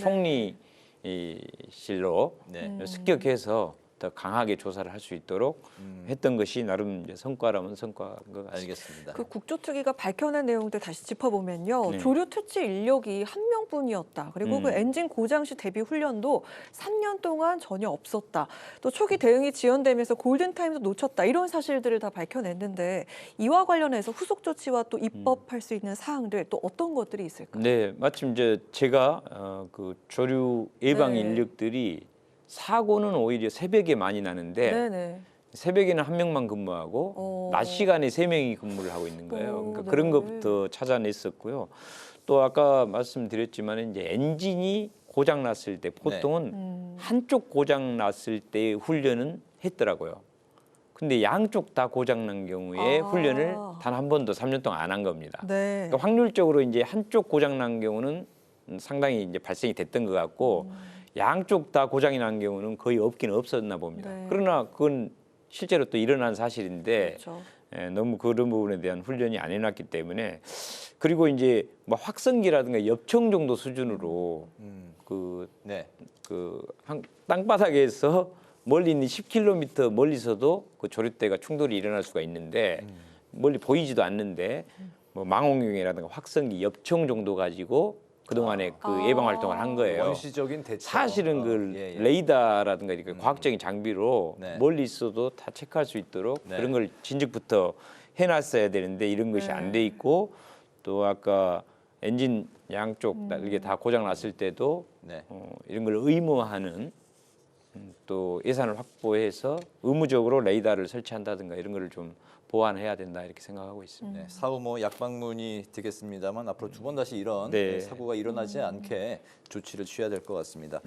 총리실로 습격해서 더 강하게 조사를 할 수 있도록 했던 것이 나름 이제 성과라면 성과인 것 같습니다. 알겠습니다. 그 국조특위가 밝혀낸 내용들 다시 짚어보면요. 네. 조류 퇴치 인력이 1명뿐이었다. 그리고 그 엔진 고장 시 대비 훈련도 3년 동안 전혀 없었다. 또 초기 대응이 지연되면서 골든타임도 놓쳤다. 이런 사실들을 다 밝혀냈는데 이와 관련해서 후속 조치와 또 입법할 수 있는 사항들 또 어떤 것들이 있을까요? 네, 마침 이제 제가 그 조류 예방 네. 인력들이 사고는 오히려 새벽에 많이 나는데 네네. 새벽에는 1명만 근무하고 낮 시간에 3명이 근무를 하고 있는 거예요. 그러니까 네. 그런 것부터 찾아냈었고요. 또 아까 말씀드렸지만 이제 엔진이 고장 났을 때 보통은 한쪽 고장 났을 때 훈련은 했더라고요. 근데 양쪽 다 고장 난 경우에 훈련을 단 한 번도 3년 동안 안 한 겁니다. 네. 그러니까 확률적으로 이제 한쪽 고장 난 경우는 상당히 이제 발생이 됐던 것 같고 양쪽 다 고장이 난 경우는 거의 없긴 없었나 봅니다. 네. 그러나 그건 실제로 또 일어난 사실인데 그렇죠. 너무 그런 부분에 대한 훈련이 안 해놨기 때문에 그리고 이제 뭐 확성기라든가 엽청 정도 수준으로 그 땅바닥에서 멀리 있는 10km 멀리서도 그 조류대가 충돌이 일어날 수가 있는데 멀리 보이지도 않는데 뭐 망원경이라든가 확성기 엽청 정도 가지고 그동안에 그 예방 활동을 한 거예요. 원시적인 대처. 사실은 그 레이더라든가 이렇게 과학적인 장비로 멀리 있어도 다 체크할 수 있도록 그런 걸 진즉부터 해놨어야 되는데 이런 것이 안 돼 있고 또 아까 엔진 양쪽 이게 다 고장 났을 때도 이런 걸 의무화하는 또 예산을 확보해서 의무적으로 레이더를 설치한다든가 이런 거를 좀 보완해야 된다 이렇게 생각하고 있습니다. 네, 사후 뭐 약방문이 되겠습니다만 앞으로 두 번 다시 이런 사고가 일어나지 않게 조치를 취해야 될 것 같습니다.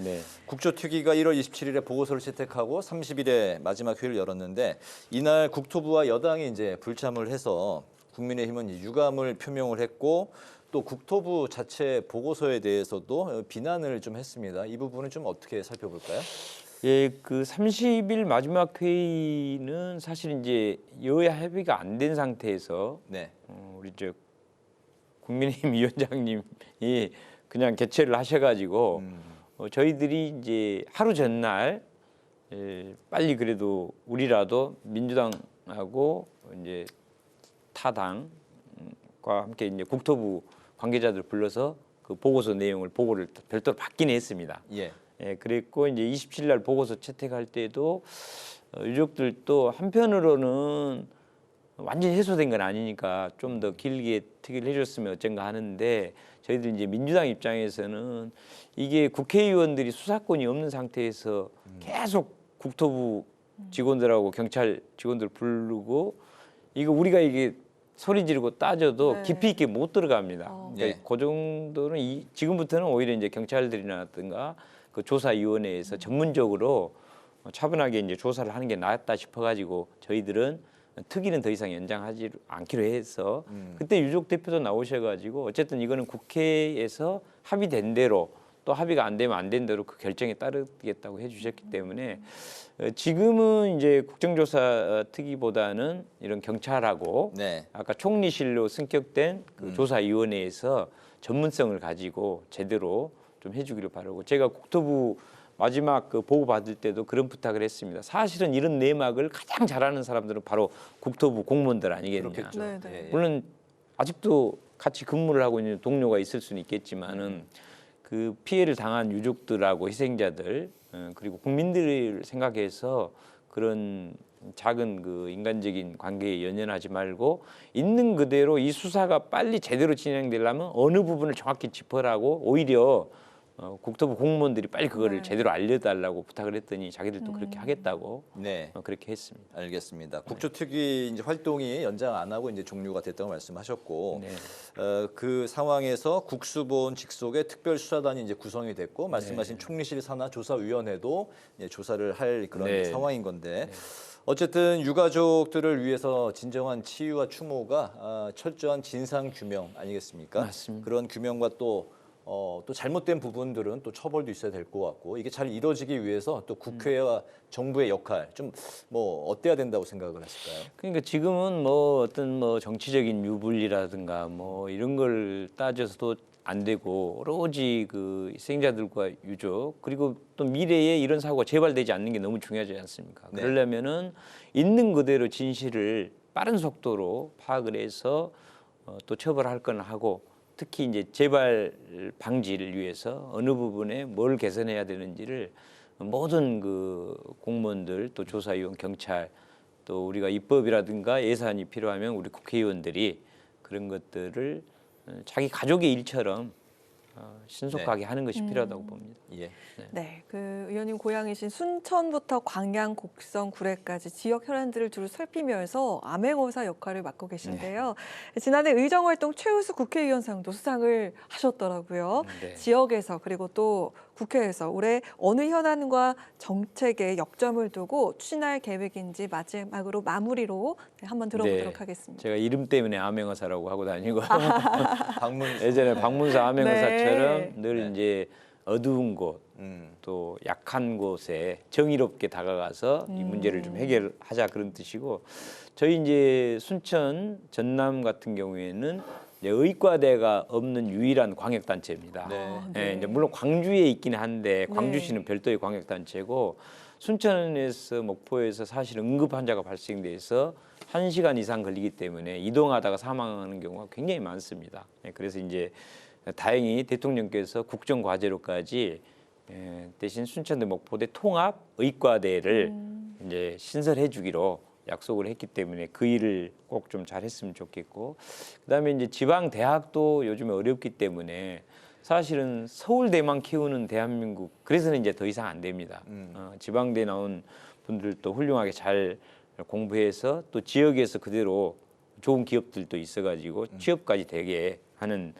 국조특위가 1월 27일에 보고서를 채택하고 30일에 마지막 회의를 열었는데 이날 국토부와 여당이 이제 불참을 해서 국민의힘은 유감을 표명을 했고 또 국토부 자체 보고서에 대해서도 비난을 좀 했습니다. 이 부분은 좀 어떻게 살펴볼까요? 예, 그 30일 마지막 회의는 사실 이제 여야 협의가 안 된 상태에서 우리 저 국민의힘 위원장님이 그냥 개최를 하셔가지고 저희들이 이제 하루 전날 빨리 그래도 우리라도 민주당하고 이제 타당과 함께 이제 국토부 관계자들 불러서 그 보고서 내용을 보고를 별도로 받긴 했습니다. 예, 그랬고 이제 27일 날 보고서 채택할 때도 유족들도 한편으로는 완전히 해소된 건 아니니까 좀 더 길게 특위를 해줬으면 어쩐가 하는데 저희들 이제 민주당 입장에서는 이게 국회의원들이 수사권이 없는 상태에서 계속 국토부 직원들하고 경찰 직원들 부르고 이거 우리가 이게 소리 지르고 따져도 깊이 있게 못 들어갑니다. 그러니까 그 정도는 지금부터는 오히려 이제 경찰들이라든가 그 조사위원회에서 전문적으로 차분하게 이제 조사를 하는 게 낫다 싶어가지고 저희들은 특위는 더 이상 연장하지 않기로 해서 그때 유족 대표도 나오셔가지고 어쨌든 이거는 국회에서 합의된 대로 또 합의가 안 되면 안 된 대로 그 결정에 따르겠다고 해주셨기 때문에 지금은 이제 국정조사 특위보다는 이런 경찰하고 아까 총리실로 승격된 그 조사위원회에서 전문성을 가지고 제대로 좀 해주기를 바라고 제가 국토부 마지막 그 보고 받을 때도 그런 부탁을 했습니다. 사실은 이런 내막을 가장 잘하는 사람들은 바로 국토부 공무원들 아니겠느냐. 물론 아직도 같이 근무를 하고 있는 동료가 있을 수는 있겠지만은 그 피해를 당한 유족들하고 희생자들 그리고 국민들을 생각해서 그런 작은 그 인간적인 관계에 연연하지 말고 있는 그대로 이 수사가 빨리 제대로 진행되려면 어느 부분을 정확히 짚어라고 오히려 국토부 공무원들이 빨리 그거를 제대로 알려달라고 부탁을 했더니 자기들도 그렇게 하겠다고 그렇게 했습니다. 알겠습니다. 국조특위 이제 활동이 연장 안 하고 이제 종료가 됐다고 말씀하셨고 그 상황에서 국수본 직속의 특별수사단이 이제 구성이 됐고 말씀하신 총리실 산하 조사위원회도 이제 조사를 할 그런 상황인 건데. 어쨌든 유가족들을 위해서 진정한 치유와 추모가 철저한 진상 규명 아니겠습니까? 맞습니다. 그런 규명과 또 잘못된 부분들은 또 처벌도 있어야 될 것 같고 이게 잘 이루어지기 위해서 또 국회와 정부의 역할 좀 뭐 어때야 된다고 생각을 하실까요? 그러니까 지금은 뭐 어떤 뭐 정치적인 유불리라든가 뭐 이런 걸 따져서도 안 되고 오로지 그 희생자들과 유족 그리고 또 미래에 이런 사고가 재발되지 않는 게 너무 중요하지 않습니까? 네. 그러려면은 있는 그대로 진실을 빠른 속도로 파악을 해서 또 처벌할 건 하고 특히 이제 재발 방지를 위해서 어느 부분에 뭘 개선해야 되는지를 모든 그 공무원들 또 조사위원 경찰 또 우리가 입법이라든가 예산이 필요하면 우리 국회의원들이 그런 것들을 자기 가족의 일처럼 신속하게 하는 것이 필요하다고 봅니다. 예. 네, 그 의원님 고향이신 순천부터 광양, 곡성, 구례까지 지역 현안들을 두루 살피면서 암행어사 역할을 맡고 계신데요. 지난해 의정활동 최우수 국회의원상도 수상을 하셨더라고요. 네. 지역에서 그리고 또 국회에서 올해 어느 현안과 정책에 역점을 두고 추진할 계획인지 마지막으로 마무리로 한번 들어보도록 하겠습니다. 제가 이름 때문에 암행어사라고 하고 다니고 방문사. 예전에 방문사 암행어사처럼 네. 늘 이제 어두운 곳, 또 약한 곳에 정의롭게 다가가서 이 문제를 좀 해결하자 그런 뜻이고 저희 이제 순천, 전남 같은 경우에는 이제 의과대가 없는 유일한 광역단체입니다. 네, 이제 물론 광주에 있긴 한데 광주시는 별도의 광역단체고 순천에서 목포에서 사실 응급 환자가 발생돼서 1시간 이상 걸리기 때문에 이동하다가 사망하는 경우가 굉장히 많습니다. 네, 그래서 이제 다행히 대통령께서 국정과제로까지 대신 순천대 목포대 통합 의과대를 이제 신설해 주기로 약속을 했기 때문에 그 일을 꼭 좀 잘했으면 좋겠고 그다음에 이제 지방 대학도 요즘에 어렵기 때문에 사실은 서울대만 키우는 대한민국 그래서는 이제 더 이상 안 됩니다. 지방대 나온 분들도 훌륭하게 잘 공부해서 또 지역에서 그대로 좋은 기업들도 있어가지고 취업까지 되게 하는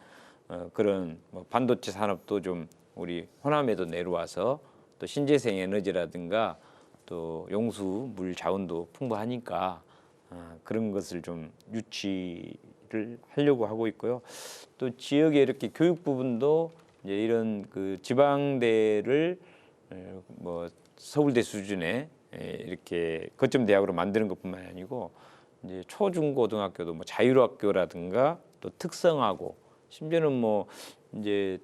그런 뭐 반도체 산업도 좀 우리 호남에도 내려와서 또 신재생 에너지라든가 또 용수 물 자원도 풍부하니까 그런 것을 좀 유치를 하려고 하고 있고요. 또 지역에 이렇게 교육 부분도 이제 이런 그 지방대를 뭐 서울대 수준의 이렇게 거점 대학으로 만드는 것뿐만이 아니고 이제 초중고등학교도 뭐 자율학교라든가 또 특성화고 심지어는 뭐 이제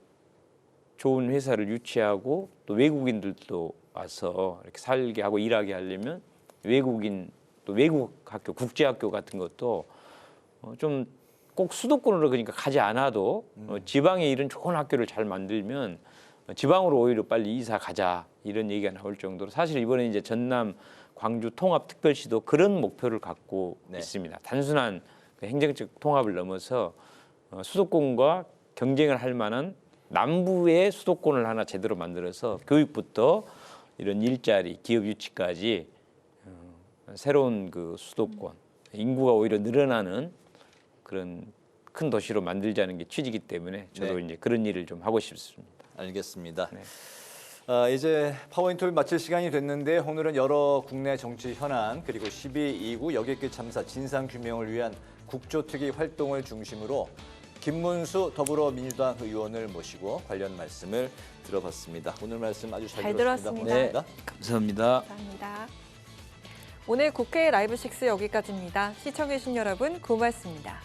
좋은 회사를 유치하고 또 외국인들도 와서 이렇게 살게 하고 일하게 하려면 외국인 또 외국 학교 국제학교 같은 것도 좀 꼭 수도권으로 그러니까 가지 않아도 지방에 이런 좋은 학교를 잘 만들면 지방으로 오히려 빨리 이사 가자 이런 얘기가 나올 정도로 사실 이번에 이제 전남 광주 통합특별시도 그런 목표를 갖고 있습니다. 단순한 그 행정적 통합을 넘어서 수도권과 경쟁을 할 만한 남부의 수도권을 하나 제대로 만들어서 교육부터 이런 일자리, 기업 유치까지 새로운 그 수도권, 인구가 오히려 늘어나는 그런 큰 도시로 만들자는 게 취지이기 때문에 저도 이제 그런 일을 좀 하고 싶습니다. 알겠습니다. 이제 파워인터뷰 마칠 시간이 됐는데 오늘은 여러 국내 정치 현안 그리고 12.29 여객기 참사 진상규명을 위한 국조특위 활동을 중심으로 김문수 더불어민주당 의원을 모시고 관련 말씀을 들어봤습니다. 오늘 말씀 아주 잘 들었습니다. 네, 감사합니다. 감사합니다. 오늘 국회 라이브 6 여기까지입니다. 시청해주신 여러분 고맙습니다.